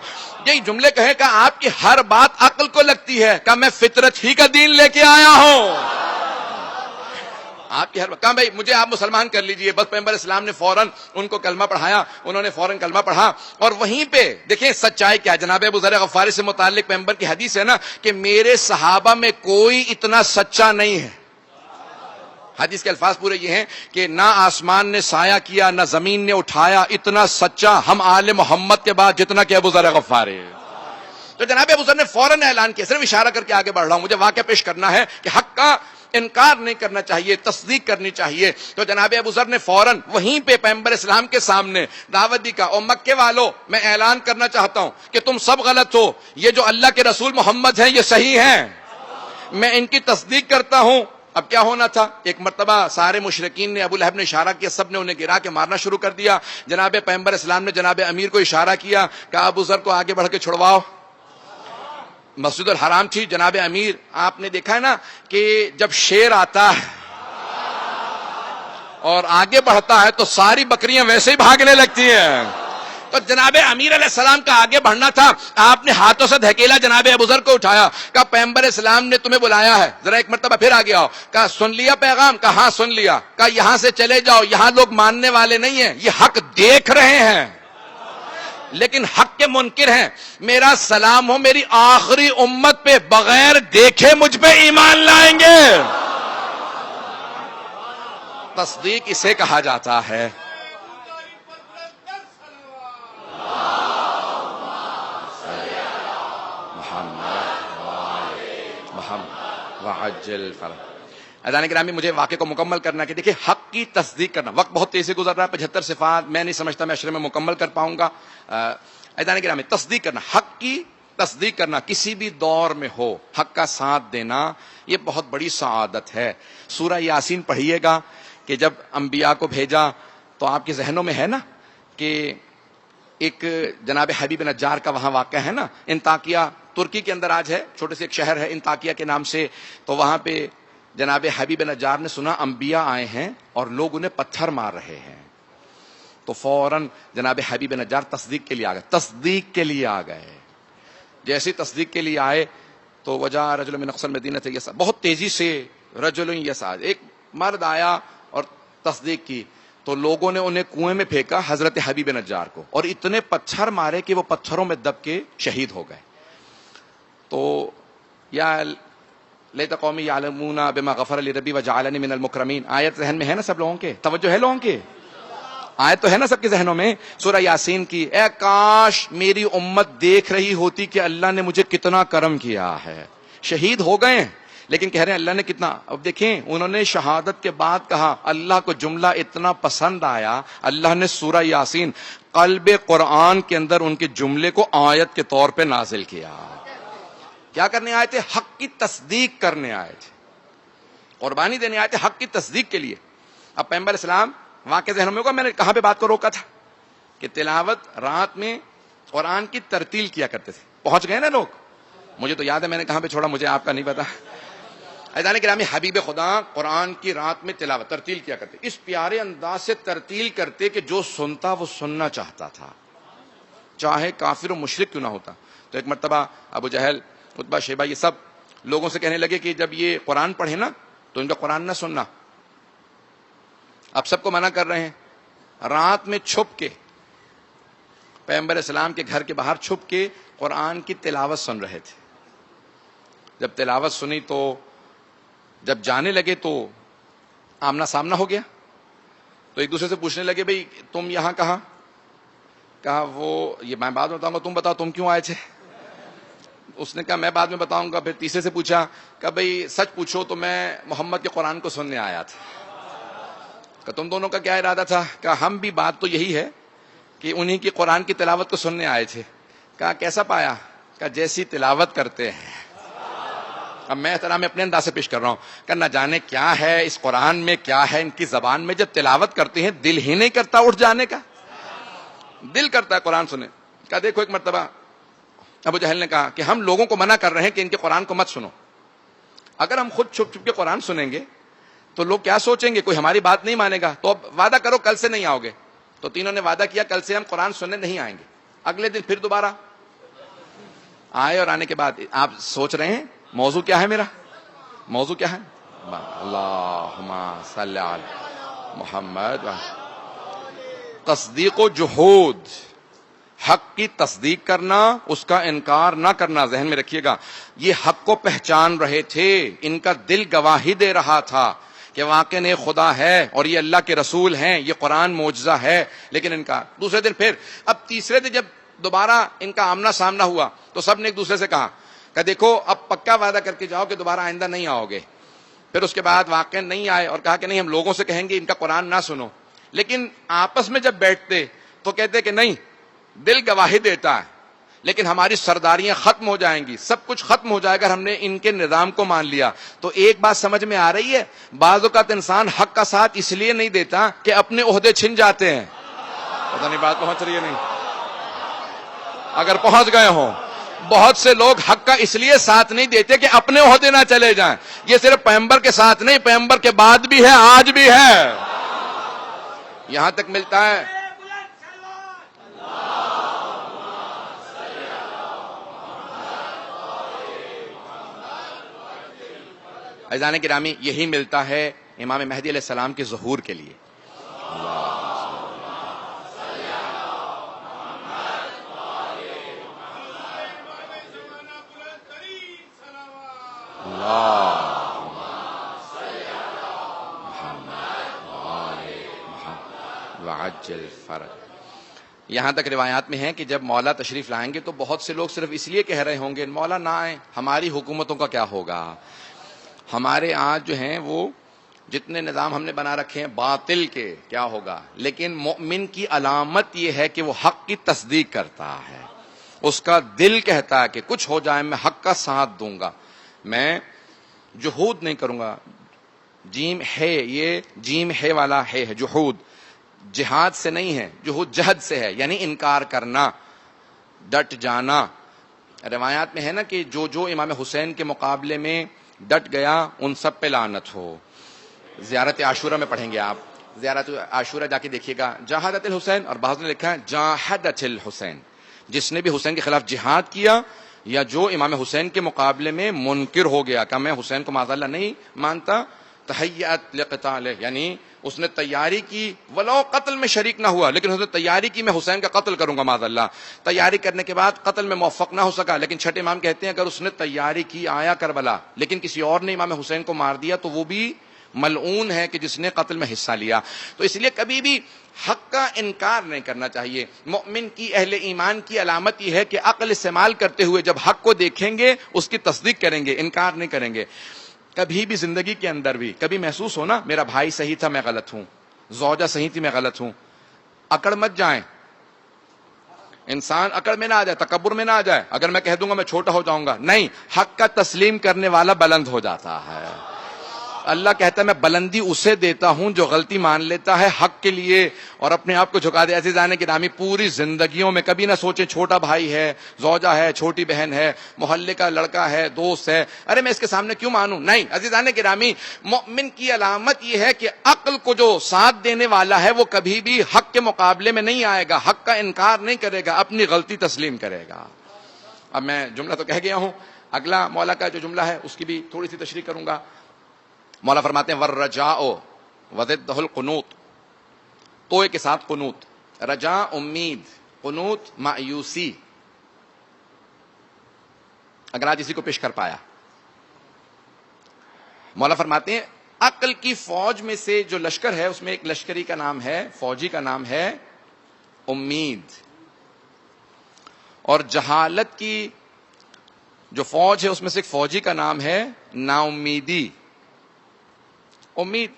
یہی جملے کہے کہ آپ کی ہر بات عقل کو لگتی ہے. کہ میں فطرت ہی کا دین لے کے آیا ہوں. آپ کی ہر کہا بھائی مجھے آپ مسلمان کر لیجئے. بس پیغمبر اسلام نے فوراً ان کو کلمہ پڑھایا، انہوں نے فوراً کلمہ پڑھا. اور وہیں پہ دیکھیں سچائی کیا. جناب ابو ذر غفاری سے متعلق پیغمبر کی حدیث ہے نا کہ میرے صحابہ میں کوئی اتنا سچا نہیں ہے. حدیث کے الفاظ پورے یہ ہیں کہ نہ آسمان نے سایہ کیا نہ زمین نے اٹھایا اتنا سچا ہم آل محمد کے بعد جتنا کہ ابو ذر غفاری. تو جناب ابو ذر نے فوراً اعلان کیا. صرف اشارہ کر کے آگے بڑھ رہا ہوں، مجھے واقعہ پیش کرنا ہے کہ حق کا انکار نہیں کرنا چاہیے، تصدیق کرنی چاہیے۔ تو جناب ابو ذر نے فوراً وہیں پہ پیغمبر اسلام کے سامنے دعوت دی کا، او مکے والو، میں اعلان کرنا چاہتا ہوں کہ تم سب غلط ہو، یہ جو اللہ کے رسول محمد ہیں یہ صحیح ہیں، میں ان کی تصدیق کرتا ہوں۔ اب کیا ہونا تھا؟ ایک مرتبہ سارے مشرکین نے، ابو لہب نے اشارہ کیا، سب نے انہیں گرا کے مارنا شروع کر دیا۔ جناب پیغمبر اسلام نے جناب امیر کو اشارہ کیا، کہا ابو ذر کو آگے بڑھ کے چھڑواؤ۔ مسجد الحرام تھی، جناب امیر، آپ نے دیکھا ہے نا کہ جب شیر آتا ہے اور آگے بڑھتا ہے تو ساری بکریاں ویسے ہی بھاگنے لگتی ہیں۔ تو جناب امیر علیہ السلام کا آگے بڑھنا تھا، آپ نے ہاتھوں سے دھکیلا، جناب ابو ذر کو اٹھایا، کہا پیغمبر اسلام نے تمہیں بلایا ہے، ذرا ایک مرتبہ پھر آگے آؤ۔ کہا سن لیا پیغام؟ کہا ہاں سن لیا۔ کہا یہاں سے چلے جاؤ، یہاں لوگ ماننے والے نہیں ہیں، یہ حق دیکھ رہے ہیں لیکن حق کے منکر ہیں۔ میرا سلام ہو میری آخری امت پہ، بغیر دیکھے مجھ پہ ایمان لائیں گے۔ تصدیق اسے کہا جاتا ہے۔ وعجل فرج۔ اذان گرامی، مجھے واقعے کو مکمل کرنا کہ دیکھیں حق کی تصدیق کرنا، وقت بہت تیزی سے گزر رہا ہے، 75 صفات میں نہیں سمجھتا میں عشرے میں مکمل کر پاؤں گا۔ اذان گرامی، تصدیق کرنا، حق کی تصدیق کرنا کسی بھی دور میں ہو، حق کا ساتھ دینا، یہ بہت بڑی سعادت ہے۔ سورہ یاسین پڑھیے گا کہ جب انبیاء کو بھیجا تو آپ کے ذہنوں میں ہے نا کہ ایک جناب حبیب نجار کا وہاں واقعہ ہے نا، انطاکیہ ترکی کے اندر آج ہے، چھوٹے سے ایک شہر ہے انطاکیہ کے نام سے۔ تو وہاں پہ جناب حبیب نجار نے سنا انبیاء آئے ہیں اور لوگ انہیں پتھر مار رہے ہیں، تو فوراً جناب حبیب نجار تصدیق کے لیے آ گئے، تصدیق کے لیے آ گئے۔ جیسے تصدیق کے لیے آئے تو وجا رجل من اقصى المدینہ یسعی، بہت تیزی سے رجل یسعی، ایک مرد آیا اور تصدیق کی، تو لوگوں نے انہیں کنویں میں پھینکا حضرت حبیب نجار کو، اور اتنے پتھر مارے کہ وہ پتھروں میں دب کے شہید ہو گئے۔ تو یا لیت قومی یعلمون بما غفر لی ربی وجعلنی من المکرمین، آیت ذہن میں ہے نا سب لوگوں کے؟ توجہ ہے لوگوں کے؟ آیت تو ہے نا سب کے ذہنوں میں؟ سورہ یاسین کی، اے کاش میری امت دیکھ رہی ہوتی کہ اللہ نے مجھے کتنا کرم کیا ہے۔ شہید ہو گئے ہیں لیکن کہہ رہے ہیں اللہ نے کتنا۔ اب دیکھیں انہوں نے شہادت کے بعد کہا، اللہ کو جملہ اتنا پسند آیا، اللہ نے سورہ یاسین قلب قرآن کے اندر ان کے جملے کو آیت کے طور پہ نازل کیا۔ کیا کرنے آئے تھے؟ حق کی تصدیق کرنے آئے تھے، قربانی دینے آئے تھے حق کی تصدیق کے لیے۔ اب پیغمبر اسلام واقع ذہنوں میں ہوگا میں نے کہاں پہ بات کو روکا تھا کہ تلاوت رات میں قرآن کی ترتیل کیا کرتے تھے۔ پہنچ گئے نا لوگ؟ مجھے تو یاد ہے میں نے کہاں پہ چھوڑا، مجھے آپ کا نہیں پتا۔ عزیزان گرامی، حبیب خدا قرآن کی رات میں تلاوت ترتیل کیا کرتے، اس پیارے انداز سے ترتیل کرتے کہ جو سنتا وہ سننا چاہتا تھا، چاہے کافر و مشرک کیوں نہ ہوتا۔ تو ایک مرتبہ ابو جہل، عتبہ، شیبہ، یہ سب لوگوں سے کہنے لگے کہ جب یہ قرآن پڑھے نا تو ان کا قرآن نہ سننا۔ اب سب کو منع کر رہے ہیں، رات میں چھپ کے پیغمبر اسلام کے گھر کے باہر چھپ کے قرآن کی تلاوت سن رہے تھے۔ جب تلاوت سنی تو جب جانے لگے تو آمنا سامنا ہو گیا، تو ایک دوسرے سے پوچھنے لگے بھئی تم یہاں کہاں؟ کہا وہ یہ میں بعد میں بتاؤں گا، تم بتاؤ تم کیوں آئے تھے؟ اس نے کہا میں بعد میں بتاؤں گا۔ پھر تیسرے سے پوچھا کہ بھئی سچ پوچھو تو میں محمد کے قرآن کو سننے آیا تھا۔ کہ تم دونوں کا کیا ارادہ تھا؟ کہا ہم بھی بات تو یہی ہے کہ انہی کی قرآن کی تلاوت کو سننے آئے تھے۔ کہا کیسا پایا؟ کہا جیسی تلاوت کرتے ہیں۔ اب میں احترام اپنے انداز سے پیش کر رہا ہوں کہ نہ جانے کیا ہے اس قرآن میں، کیا ہے ان کی زبان میں، جب تلاوت کرتے ہیں دل ہی نہیں کرتا اٹھ جانے کا؟ دل کرتا ہے قرآن سنے۔ کہا دیکھو ایک مرتبہ ابو جہل نے کہا کہ ہم لوگوں کو منع کر رہے ہیں کہ ان کے قرآن کو مت سنو، اگر ہم خود چھپ چھپ کے قرآن سنیں گے تو لوگ کیا سوچیں گے، کوئی ہماری بات نہیں مانے گا، تو اب وعدہ کرو کل سے نہیں آؤ گے۔ تو تینوں نے وعدہ کیا کل سے ہم قرآن سننے نہیں آئیں گے۔ اگلے دن پھر دوبارہ آئے، اور آنے کے بعد آپ سوچ رہے ہیں موضوع کیا ہے؟ میرا موضوع کیا ہے؟ اللہم صلی علی محمد۔ تصدیق و جحود، حق کی تصدیق کرنا، اس کا انکار نہ کرنا۔ ذہن میں رکھیے گا، یہ حق کو پہچان رہے تھے، ان کا دل گواہی دے رہا تھا کہ واقع نے خدا ہے اور یہ اللہ کے رسول ہیں، یہ قرآن معجزہ ہے، لیکن انکار۔ دوسرے دن پھر، اب تیسرے دن جب دوبارہ ان کا آمنا سامنا ہوا تو سب نے ایک دوسرے سے کہا کہ دیکھو اب پکا وعدہ کر کے جاؤ کہ دوبارہ آئندہ نہیں آؤ گے۔ پھر اس کے بعد واقع نہیں آئے اور کہا کہ نہیں ہم لوگوں سے کہیں گے ان کا قرآن نہ سنو، لیکن آپس میں جب بیٹھتے تو کہتے کہ نہیں دل گواہی دیتا ہے، لیکن ہماری سرداریاں ختم ہو جائیں گی، سب کچھ ختم ہو جائے گا ہم نے ان کے نظام کو مان لیا۔ تو ایک بات سمجھ میں آ رہی ہے، بعض اوقات انسان حق کا ساتھ اس لیے نہیں دیتا کہ اپنے عہدے چھن جاتے ہیں۔ پتہ نہیں بات پہنچ رہی ہے نہیں؟ اگر پہنچ گئے ہوں، بہت سے لوگ حق کا اس لیے ساتھ نہیں دیتے کہ اپنے عہدے نہ چلے جائیں۔ یہ صرف پیغمبر کے ساتھ نہیں، پیغمبر کے بعد بھی ہے، آج بھی ہے، یہاں تک ملتا ہے۔ عزیزان گرامی، یہی ملتا ہے امام مہدی علیہ السلام کے ظہور کے لیے۔ وعجل فرج۔ یہاں تک روایات میں ہے کہ جب مولا تشریف لائیں گے تو بہت سے لوگ صرف اس لیے کہہ رہے ہوں گے مولا نہ آئیں، ہماری حکومتوں کا کیا ہوگا، ہمارے آج جو ہیں وہ جتنے نظام ہم نے بنا رکھے ہیں باطل کے، کیا ہوگا۔ لیکن مومن کی علامت یہ ہے کہ وہ حق کی تصدیق کرتا ہے، اس کا دل کہتا ہے کہ کچھ ہو جائے میں حق کا ساتھ دوں گا، میں جہود نہیں کروں گا۔ جیم ہے، یہ جیم ہے والا ہے جہود، جہاد سے نہیں ہے، جہود جہد سے ہے، یعنی انکار کرنا، ڈٹ جانا۔ روایات میں ہے نا کہ جو امام حسین کے مقابلے میں ڈٹ گیا ان سب پہ لعنت ہو۔ زیارت عاشورہ میں پڑھیں گے آپ، زیارت عاشورہ جا کے دیکھیے گا، جاہدت الحسین، اور بعض نے لکھا ہے جاہدت الحسین، جس نے بھی حسین کے خلاف جہاد کیا یا جو امام حسین کے مقابلے میں منکر ہو گیا کہ میں حسین کو معاذ اللہ نہیں مانتا، تحیّت لقتالہ، یعنی اس نے تیاری کی، ولو قتل میں شریک نہ ہوا لیکن اس نے تیاری کی میں حسین کا قتل کروں گا معاذ اللہ، تیاری کرنے کے بعد قتل میں موفق نہ ہو سکا، لیکن چھٹے امام کہتے ہیں اگر اس نے تیاری کی آیا کربلا لیکن کسی اور نے امام حسین کو مار دیا تو وہ بھی ملعون ہے کہ جس نے قتل میں حصہ لیا۔ تو اس لیے کبھی بھی حق کا انکار نہیں کرنا چاہیے۔ مومن کی، اہل ایمان کی علامت یہ ہے کہ عقل استعمال کرتے ہوئے جب حق کو دیکھیں گے اس کی تصدیق کریں گے، انکار نہیں کریں گے۔ کبھی بھی زندگی کے اندر بھی کبھی محسوس ہونا میرا بھائی صحیح تھا میں غلط ہوں، زوجہ صحیح تھی میں غلط ہوں، اکڑ مت جائیں، انسان اکڑ میں نہ آ جائے، تکبر میں نہ آ جائے، اگر میں کہہ دوں گا میں چھوٹا ہو جاؤں گا، نہیں، حق کا تسلیم کرنے والا بلند ہو جاتا ہے۔ اللہ کہتا ہے میں بلندی اسے دیتا ہوں جو غلطی مان لیتا ہے حق کے لیے اور اپنے آپ کو جھکا دے۔ عزیزان گرامی، پوری زندگیوں میں کبھی نہ سوچیں چھوٹا بھائی ہے، زوجہ ہے، چھوٹی بہن ہے، محلے کا لڑکا ہے، دوست ہے، ارے میں اس کے سامنے کیوں مانوں، نہیں۔ عزیزان گرامی، مومن کی علامت یہ ہے کہ عقل کو جو ساتھ دینے والا ہے وہ کبھی بھی حق کے مقابلے میں نہیں آئے گا، حق کا انکار نہیں کرے گا، اپنی غلطی تسلیم کرے گا۔ اب میں جملہ تو کہہ گیا ہوں، اگلا مولا کا جو جملہ ہے اس کی بھی تھوڑی سی تشریح کروں گا۔ مولا فرماتے ہیں والرجاء وضدہ القنوط، توئے کے ساتھ قنوط، رجاء امید، قنوط مایوسی۔ اگر آج اسی کو پیش کر پایا، مولا فرماتے ہیں عقل کی فوج میں سے جو لشکر ہے اس میں ایک لشکری کا نام ہے، فوجی کا نام ہے امید، اور جہالت کی جو فوج ہے اس میں سے ایک فوجی کا نام ہے نا امیدی۔ امید،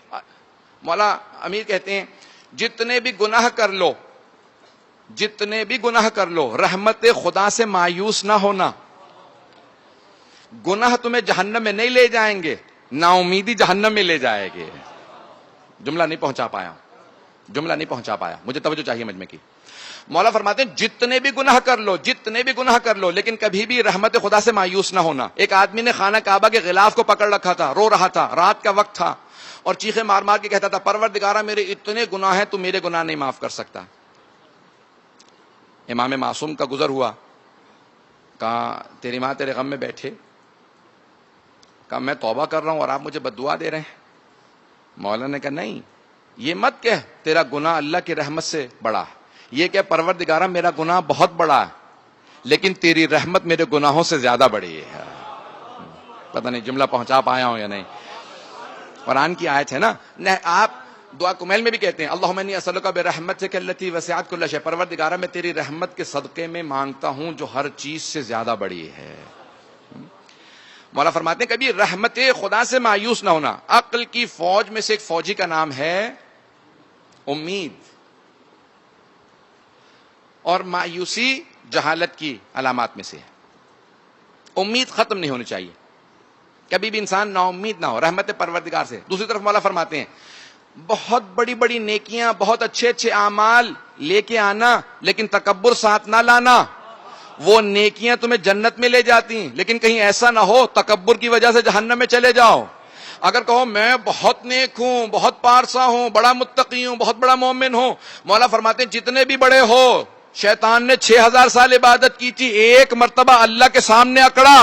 مولا امیر کہتے ہیں جتنے بھی گناہ کر لو، جتنے بھی گناہ کر لو، رحمت خدا سے مایوس نہ ہونا۔ گناہ تمہیں جہنم میں نہیں لے جائیں گے، نا امیدی جہنم میں لے جائے گے۔ جملہ نہیں پہنچا پایا، جملہ نہیں پہنچا پایا، مجھے توجہ چاہیے مجمع کی۔ مولا فرماتے ہیں جتنے بھی گناہ کر لو، جتنے بھی گناہ کر لو، لیکن کبھی بھی رحمت خدا سے مایوس نہ ہونا۔ ایک آدمی نے خانہ کعبہ کے غلاف کو پکڑ رکھا تھا، رو رہا تھا، رات کا وقت تھا، اور چیخے مار مار کے کہتا تھا پروردگارہ میرے اتنے گناہ ہیں تو میرے گناہ نہیں معاف کر سکتا۔ امام معصوم کا گزر ہوا، کہا تیری ماں تیرے غم میں بیٹھے، کہا میں توبہ کر رہا ہوں اور آپ مجھے بد دعا دے رہے ہیں۔ مولا نے کہا نہیں، یہ مت کہہ تیرا گناہ اللہ کی رحمت سے بڑا ہے، یہ کہ پروردگارہ میرا گناہ بہت بڑا ہے لیکن تیری رحمت میرے گناہوں سے زیادہ بڑی ہے۔ پتہ نہیں جملہ پہنچا پایا ہوں یا نہیں۔ قرآن کی آیت ہے نا، آپ دعا کمیل میں بھی کہتے ہیں اللہم انی اسألک برحمتک التی وسعت کل شیء، پروردگارہ میں تیری رحمت کے صدقے میں مانگتا ہوں جو ہر چیز سے زیادہ بڑی ہے۔ مولا فرماتے ہیں کبھی رحمت خدا سے مایوس نہ ہونا. عقل کی فوج میں سے ایک فوجی کا نام ہے امید, اور مایوسی جہالت کی علامات میں سے ہے. امید ختم نہیں ہونی چاہیے, کبھی بھی انسان نا امید نہ ہو رحمت پروردگار سے. دوسری طرف مولا فرماتے ہیں بہت بڑی بڑی نیکیاں, بہت اچھے اچھے اعمال لے کے آنا, لیکن تکبر ساتھ نہ لانا. وہ نیکیاں تمہیں جنت میں لے جاتی ہیں, لیکن کہیں ایسا نہ ہو تکبر کی وجہ سے جہنم میں چلے جاؤ. اگر کہو میں بہت نیک ہوں, بہت پارسا ہوں, بڑا متقی ہوں, بہت بڑا مومن ہوں, مولا فرماتے ہیں جتنے بھی بڑے ہو, شیطان نے 6000 سال عبادت کی تھی, ایک مرتبہ اللہ کے سامنے اکڑا,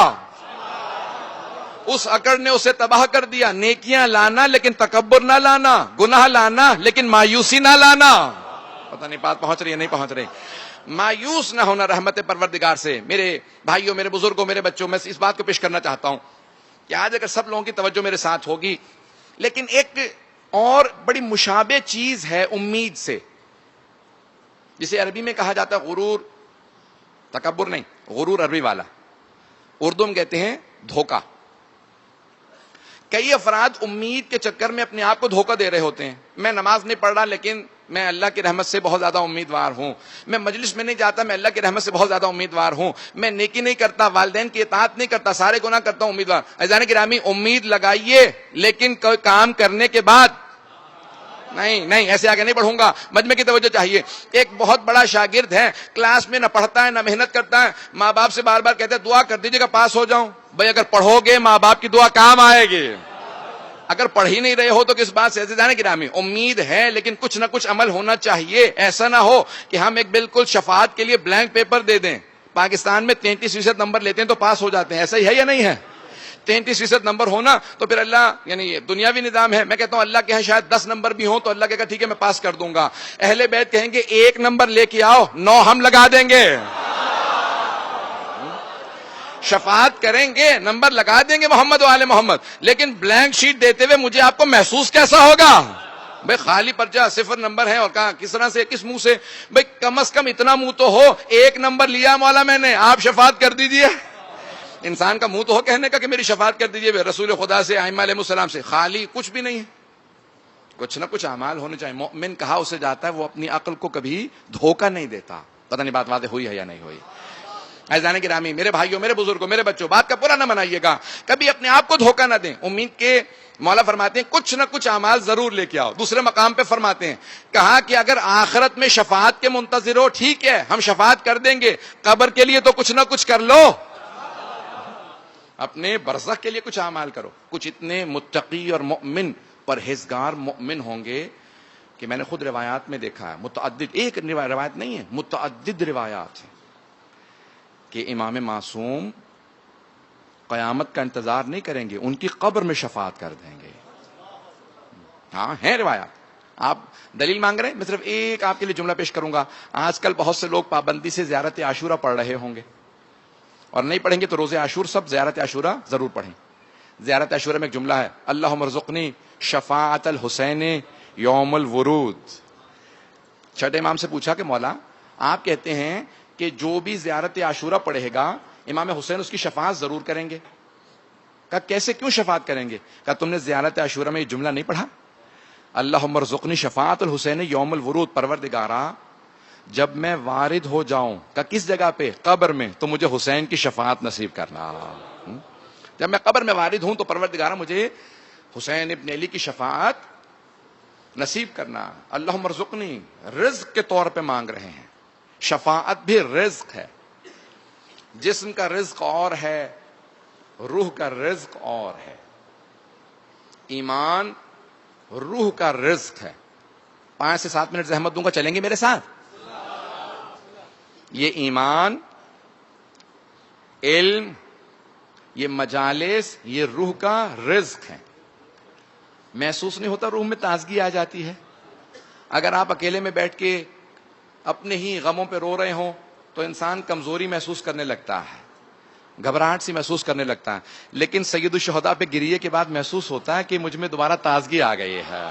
اس اکڑ نے اسے تباہ کر دیا. نیکیاں لانا لیکن تکبر نہ لانا, گناہ لانا لیکن مایوسی نہ لانا. پتہ نہیں بات پہنچ رہی ہے نہیں پہنچ رہی. مایوس نہ ہونا رحمت پروردگار سے. میرے بھائیوں, میرے بزرگوں, میرے بچوں, میں اس بات کو پیش کرنا چاہتا ہوں کہ آج اگر سب لوگوں کی توجہ میرے ساتھ ہوگی, لیکن ایک اور بڑی مشابہ چیز ہے امید سے, جسے عربی میں کہا جاتا ہے غرور. تکبر نہیں, غرور عربی والا, اردو میں کہتے ہیں دھوکہ. کئی افراد امید کے چکر میں اپنے آپ کو دھوکہ دے رہے ہوتے ہیں. میں نماز نہیں پڑھ رہا لیکن میں اللہ کی رحمت سے بہت زیادہ امیدوار ہوں. میں مجلس میں نہیں جاتا, میں اللہ کی رحمت سے بہت زیادہ امیدوار ہوں. میں نیکی نہیں کرتا, والدین کی اطاعت نہیں کرتا, سارے گناہ کرتا ہوں, امیدوار. عزیزان گرامی, امید لگائیے لیکن کام کرنے کے بعد نہیں, ایسے آگے نہیں بڑھوں گا. مجمع کی توجہ چاہیے. ایک بہت بڑا شاگرد ہے, کلاس میں نہ پڑھتا ہے نہ محنت کرتا ہے, ماں باپ سے بار بار کہتے ہیں دعا کر دیجیے گا پاس ہو جاؤں. بھائی اگر پڑھو گے ماں باپ کی دعا کام آئے گی, اگر پڑھ ہی نہیں رہے ہو تو کس بات سے. عزیزان گرامی, امید ہے لیکن کچھ نہ کچھ عمل ہونا چاہیے. ایسا نہ ہو کہ ہم ایک بالکل شفاعت کے لیے بلینک پیپر دے دیں. پاکستان میں 33% نمبر لیتے ہیں تو پاس ہو جاتے ہیں, ایسا ہی ہے یا نہیں ہے؟ 33% نمبر ہونا تو پھر اللہ, یعنی دنیاوی نظام ہے. میں کہتا ہوں اللہ کے یہاں شاید 10 نمبر بھی ہوں تو اللہ کہے گا ٹھیک ہے میں پاس کر دوں گا. اہل بیت کہیں گے 1 نمبر لے کے آؤ, 9 ہم لگا دیں گے. شفاعت کریں گے, نمبر لگا دیں گے محمد و آل محمد, لیکن بلینک شیٹ دیتے ہوئے مجھے آپ کو محسوس کیسا ہوگا؟ بھئی خالی پرچہ 0 نمبر ہے, اور کہا کس طرح سے, کس منہ سے؟ بھئی کم از کم اتنا منہ تو ہو, 1 نمبر لیا مولا میں نے, آپ شفاعت کر دیجئے. انسان کا منہ تو ہو کہنے کا کہ میری شفاعت کر دیجئے رسول خدا سے, ائمہ علیہ السلام سے. خالی کچھ بھی نہیں ہے, کچھ نہ کچھ اعمال ہونے چاہیے. مومن کہا اسے جاتا ہے وہ اپنی عقل کو کبھی دھوکہ نہیں دیتا. پتہ نہیں بات واضح ہوئی ہے یا نہیں ہوئی. عزیزان گرامی, میرے بھائیوں, میرے بزرگوں, میرے بچوں, بات کا پورا نہ منائیے گا, کبھی اپنے آپ کو دھوکہ نہ دیں. امید کے مولا فرماتے ہیں کچھ نہ کچھ اعمال ضرور لے کے آؤ. دوسرے مقام پہ فرماتے ہیں, کہا کہ اگر آخرت میں شفاعت کے منتظر ہو ٹھیک ہے ہم شفاعت کر دیں گے, قبر کے لیے تو کچھ نہ کچھ کر لو, اپنے برزخ کے لیے کچھ اعمال کرو. کچھ اتنے متقی اور مؤمن پرہیزگار مؤمن ہوں گے کہ میں نے خود روایات میں دیکھا ہے, متعدد, ایک روایت نہیں ہے, متعدد روایات ہیں کہ امام معصوم قیامت کا انتظار نہیں کریں گے, ان کی قبر میں شفاعت کر دیں گے. ہاں ہیں روایات. آپ دلیل مانگ رہے ہیں, میں صرف ایک آپ کے لیے جملہ پیش کروں گا. آج کل بہت سے لوگ پابندی سے زیارت عاشورہ پڑھ رہے ہوں گے, اور نہیں پڑھیں گے تو روزے عاشور سب زیارت عاشورہ ضرور پڑھیں. زیارت عاشورہ میں ایک جملہ ہے, اللہم ارزقنی شفاعت الحسین یوم الورود. چھٹے امام سے پوچھا کہ مولا آپ کہتے ہیں کہ جو بھی زیارت عاشورہ پڑھے گا امام حسین اس کی شفاعت ضرور کریں گے. کہا کیسے, کیوں شفاعت کریں گے؟ کہا تم نے زیارت عاشورہ میں یہ جملہ نہیں پڑھا, اللہم ارزقنی شفاعت الحسین یوم الورود, پروردگارا جب میں وارد ہو جاؤں, کہا کس جگہ پہ؟ قبر میں, تو مجھے حسین کی شفاعت نصیب کرنا. جب میں قبر میں وارد ہوں تو پروردگارا مجھے حسین ابن علی کی شفاعت نصیب کرنا. اللہم ارزقنی رزق کے طور پہ مانگ رہے ہیں, شفاعت بھی رزق ہے. جسم کا رزق اور ہے, روح کا رزق اور ہے. ایمان روح کا رزق ہے. 5 سے 7 منٹ زحمت دوں گا, چلیں گے میرے ساتھ؟ یہ ایمان, علم, یہ مجالس, یہ روح کا رزق ہے. محسوس نہیں ہوتا روح میں تازگی آ جاتی ہے؟ اگر آپ اکیلے میں بیٹھ کے اپنے ہی غموں پہ رو رہے ہوں تو انسان کمزوری محسوس کرنے لگتا ہے, گھبراہٹ سی محسوس کرنے لگتا ہے. لیکن سید الشہداء پہ گریے کے بعد محسوس ہوتا ہے کہ مجھ میں دوبارہ تازگی آ گئی ہے.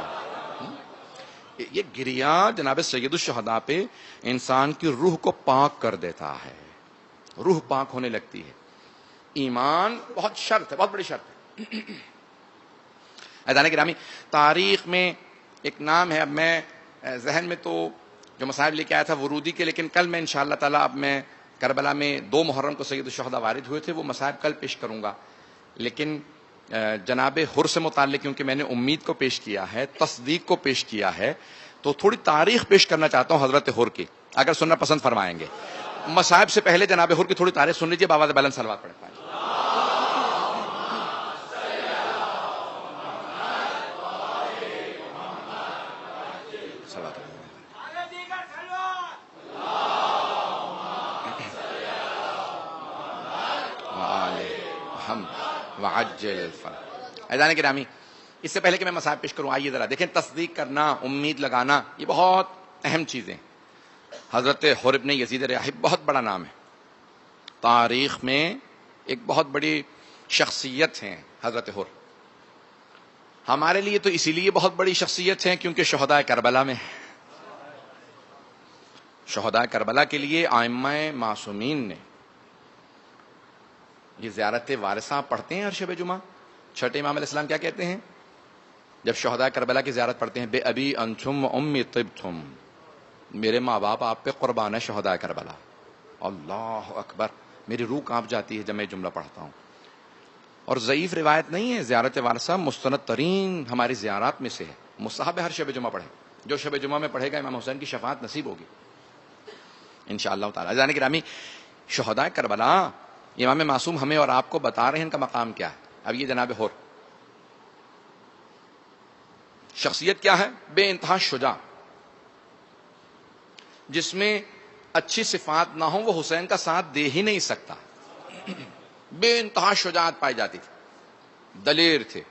یہ گریا جناب سید الشہداء پہ انسان کی روح کو پاک کر دیتا ہے, روح پاک ہونے لگتی ہے. ایمان بہت شرط ہے، بہت بڑی شرط ہے۔ عزیزان گرامی، تاریخ میں ایک نام ہے، اب میں ذہن میں تو جو مصائب لے کے آیا تھا ورودی کے، لیکن کل میں انشاءاللہ تعالیٰ، اب میں کربلا میں 2 محرم کو سید الشہداء وارد ہوئے تھے، وہ مصائب کل پیش کروں گا، لیکن جناب حر سے متعلق کیونکہ میں نے امید کو پیش کیا ہے، تصدیق کو پیش کیا ہے، تو تھوڑی تاریخ پیش کرنا چاہتا ہوں حضرت حر کی، اگر سننا پسند فرمائیں گے۔ مصائب سے پہلے جناب حر کی تھوڑی تاریخ سن لیجیے، بآواز بلند صلوات پڑھیں۔ وعجل الفرج۔ عزیزان گرامی، اس سے پہلے کہ میں مصائب پیش کروں، آئیے ذرا دیکھیں، تصدیق کرنا، امید لگانا، یہ بہت اہم چیزیں۔ حضرت حر ابن یزید ریاحی بہت بڑا نام ہے، تاریخ میں ایک بہت بڑی شخصیت ہیں حضرت حر۔ ہمارے لیے تو اسی لیے بہت بڑی شخصیت ہیں کیونکہ شہداء کربلا میں، شہداء کربلا کے لیے ائمہ معصومین نے یہ زیارت وارثہ پڑھتے ہیں ہر شب جمعہ۔ چھٹے امام علیہ السلام کیا کہتے ہیں جب شہداء کربلا کی زیارت پڑھتے ہیں؟ بے ابی انتم و امی طبتم، میرے ماں باپ آپ پہ قربان ہے شہداء کربلا۔ اللہ اکبر، میری روح کانپ جاتی ہے جب میں جملہ پڑھتا ہوں۔ اور ضعیف روایت نہیں ہے، زیارت وارثہ مستند ترین ہماری زیارات میں سے ہے، مستحب ہے ہر شب جمعہ پڑھے، جو شب جمعہ میں پڑھے گا امام حسین کی شفاعت نصیب ہوگی انشاءاللہ تعالی۔ عزیزان گرامی، شہداء کربلا امام معصوم ہمیں اور آپ کو بتا رہے ہیں ان کا مقام کیا ہے۔ اب یہ جناب حر شخصیت کیا ہے؟ بے انتہا شجاع، جس میں اچھی صفات نہ ہوں وہ حسین کا ساتھ دے ہی نہیں سکتا۔ بے انتہا شجاعت پائی جاتی تھی، دلیر تھے،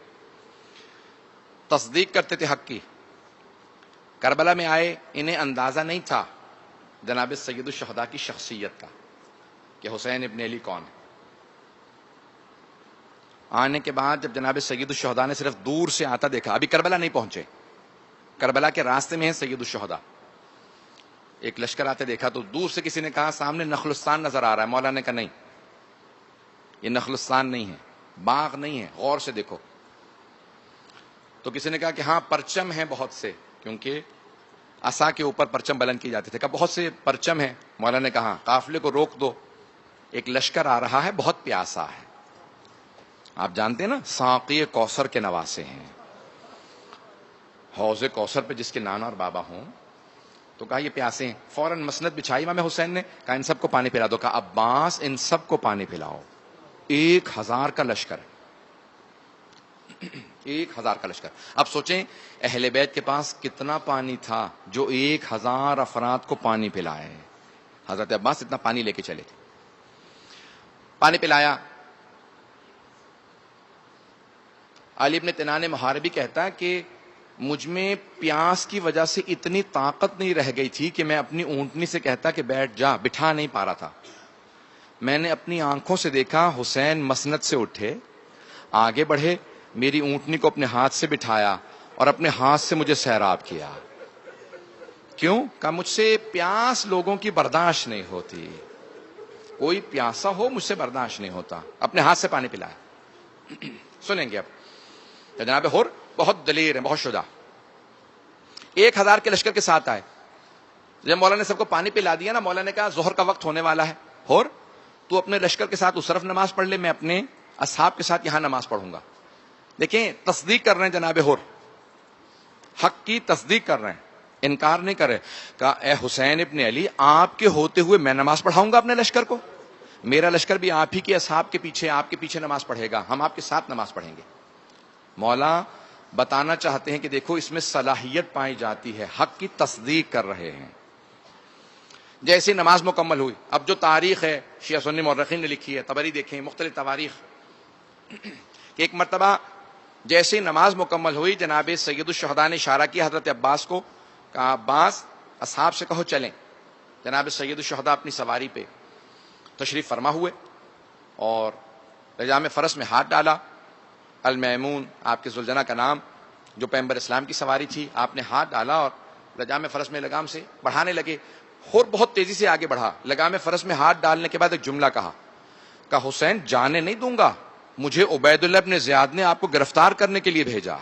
تصدیق کرتے تھے حق کی۔ کربلا میں آئے، انہیں اندازہ نہیں تھا جناب سید الشہداء کی شخصیت کا کہ حسین ابن علی کون ہے۔ آنے کے بعد جب جناب سید الشہداء نے صرف دور سے آتا دیکھا، ابھی کربلا نہیں پہنچے، کربلا کے راستے میں ہے سید الشہداء، ایک لشکر آتے دیکھا تو دور سے کسی نے کہا سامنے نخلستان نظر آ رہا ہے۔ مولا نے کہا نہیں، یہ نخلستان نہیں ہے، باغ نہیں ہے، غور سے دیکھو۔ تو کسی نے کہا کہ ہاں پرچم ہیں بہت سے، کیونکہ عصا کے اوپر پرچم بلند کی جاتے تھے، کہا بہت سے پرچم ہیں۔ مولا نے کہا قافلے کو روک دو، ایک لشکر آ رہا ہے، بہت پیاسا ہے۔ آپ جانتے ہیں نا، ساقی کوثر کے نواسے ہیں، حوض کوثر پہ جس کے نانا اور بابا ہوں، تو کہا یہ پیاسے ہیں۔ فوراً مسند بچھائی امام حسین نے، کہا ان سب کو پانی پلا دو۔ کہا عباس ان سب کو پانی پلاؤ۔ 1000 کا لشکر، 1000 کا لشکر۔ اب سوچیں اہل بیت کے پاس کتنا پانی تھا جو 1000 افراد کو پانی پلائے۔ حضرت عباس اتنا پانی لے کے چلے تھے، پانی پلایا۔ علی ابن تنان محاربی کہتا ہے کہ مجھ میں پیاس کی وجہ سے اتنی طاقت نہیں رہ گئی تھی کہ میں اپنی اونٹنی سے کہتا کہ بیٹھ جا، بٹھا نہیں پا رہا تھا۔ میں نے اپنی آنکھوں سے دیکھا حسین مسند سے اٹھے، آگے بڑھے، میری اونٹنی کو اپنے ہاتھ سے بٹھایا اور اپنے ہاتھ سے مجھے سیراب کیا۔ کیوں؟ کہا مجھ سے پیاس لوگوں کی برداشت نہیں ہوتی، کوئی پیاسا ہو مجھ سے برداشت نہیں ہوتا، اپنے ہاتھ سے پانی پلایا۔ سنیں گے اب جناب حر بہت دلیر ہیں، بہت شجاع، 1000 کے لشکر کے ساتھ آئے۔ جب مولا نے سب کو پانی پلا دیا نا، مولا نے کہا ظہر کا وقت ہونے والا ہے، حر تو اپنے لشکر کے ساتھ اس طرف نماز پڑھ لے، میں اپنے اصحاب کے ساتھ یہاں نماز پڑھوں گا۔ دیکھیں تصدیق کر رہے ہیں جناب حر، حق کی تصدیق کر رہے ہیں، انکار نہیں کر رہے۔ کہا اے حسین ابن علی، آپ کے ہوتے ہوئے میں نماز پڑھاؤں گا اپنے لشکر کو؟ میرا لشکر بھی آپ ہی کے اصحاب کے پیچھے، آپ کے پیچھے نماز پڑھے گا، ہم آپ کے ساتھ نماز پڑھیں گے۔ مولا بتانا چاہتے ہیں کہ دیکھو اس میں صلاحیت پائی جاتی ہے، حق کی تصدیق کر رہے ہیں۔ جیسی نماز مکمل ہوئی، اب جو تاریخ ہے شیعہ سنی مورخین نے لکھی ہے، طبری دیکھیں، مختلف تواریخ، کہ ایک مرتبہ جیسے نماز مکمل ہوئی، جناب سید الشہداء نے اشارہ کیا حضرت عباس کو، کہا عباس اصحاب سے کہو چلیں۔ جناب سید الشہداء اپنی سواری پہ تشریف فرما ہوئے اور لجام فرس میں ہاتھ ڈالا۔ المیمون آپ کے ذوالجنہ کا نام، جو پیغمبر اسلام کی سواری تھی، آپ نے ہاتھ ڈالا اور لجام فرس میں لگام سے بڑھانے لگے۔ خود بہت تیزی سے آگے بڑھا، لگام فرس میں ہاتھ ڈالنے کے بعد ایک جملہ کہا کہا حسین جانے نہیں دوں گا, مجھے عبید اللہ ابن زیاد نے آپ کو گرفتار کرنے کے لیے بھیجا.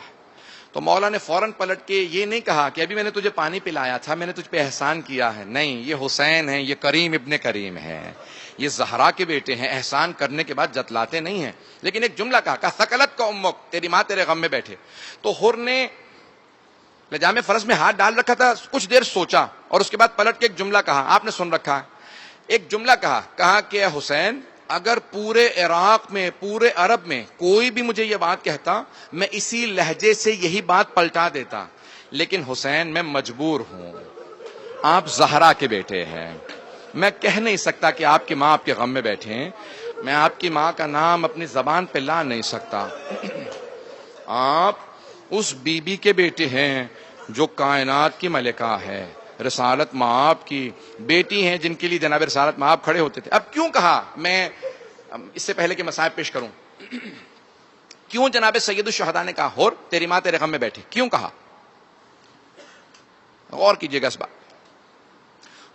تو مولا نے فوراً پلٹ کے یہ نہیں کہا کہ ابھی میں نے تجھے پانی پلایا تھا, میں نے تجھ پہ احسان کیا ہے. نہیں, یہ حسین ہیں, یہ کریم ابن کریم ہیں, یہ زہرا کے بیٹے ہیں, احسان کرنے کے بعد جتلاتے نہیں ہیں. لیکن ایک جملہ کہا ثقلت کا امک, تیری ماں تیرے غم میں بیٹھے. تو حر نے لجام فرض میں ہاتھ ڈال رکھا تھا, کچھ دیر سوچا اور اس کے بعد پلٹ کے ایک جملہ کہا, آپ نے سن رکھا ہے. ایک جملہ کہا کہ اے حسین, اگر پورے عراق میں, پورے عرب میں کوئی بھی مجھے یہ بات کہتا, میں اسی لہجے سے یہی بات پلٹا دیتا. لیکن حسین میں مجبور ہوں, آپ زہرا کے بیٹے ہیں, میں کہہ نہیں سکتا کہ آپ کی ماں آپ کے غم میں بیٹھے ہیں. میں آپ کی ماں کا نام اپنی زبان پہ لا نہیں سکتا. آپ اس بی بی کے بیٹے ہیں جو کائنات کی ملکہ ہے, رسالت مآب کی بیٹی ہیں, جن کے لیے جناب رسالت مآب کھڑے ہوتے تھے. اب کیوں کہا, میں اس سے پہلے کہ مسائل پیش کروں, کیوں جناب سید الشہداء نے کہا ہور تیری ماں تیرے غم میں بیٹھی, کیوں کہا؟ غور کیجئے گا اس بات.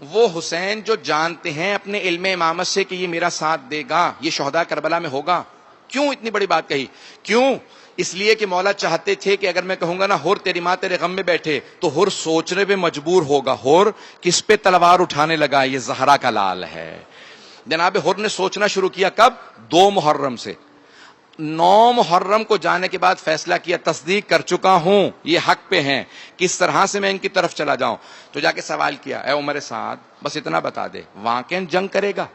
وہ حسین جو جانتے ہیں اپنے علم امامت سے کہ یہ میرا ساتھ دے گا, یہ شہداء کربلا میں ہوگا, کیوں اتنی بڑی بات کہی؟ کیوں؟ اس لیے کہ مولا چاہتے تھے کہ اگر میں کہوں گا نا ہور تیری ماں تیرے غم میں بیٹھے, تو ہور سوچنے پہ مجبور ہوگا, ہور کس پہ تلوار اٹھانے لگا, یہ زہرا کا لال ہے. جناب ہور نے سوچنا شروع کیا کب؟ 2 محرم سے. 9 محرم کو جانے کے بعد فیصلہ کیا, تصدیق کر چکا ہوں یہ حق پہ ہیں, کس طرح سے میں ان کی طرف چلا جاؤں. تو جا کے سوال کیا, اے عمر سعد بس اتنا بتا دے, واقعی جنگ کرے گا؟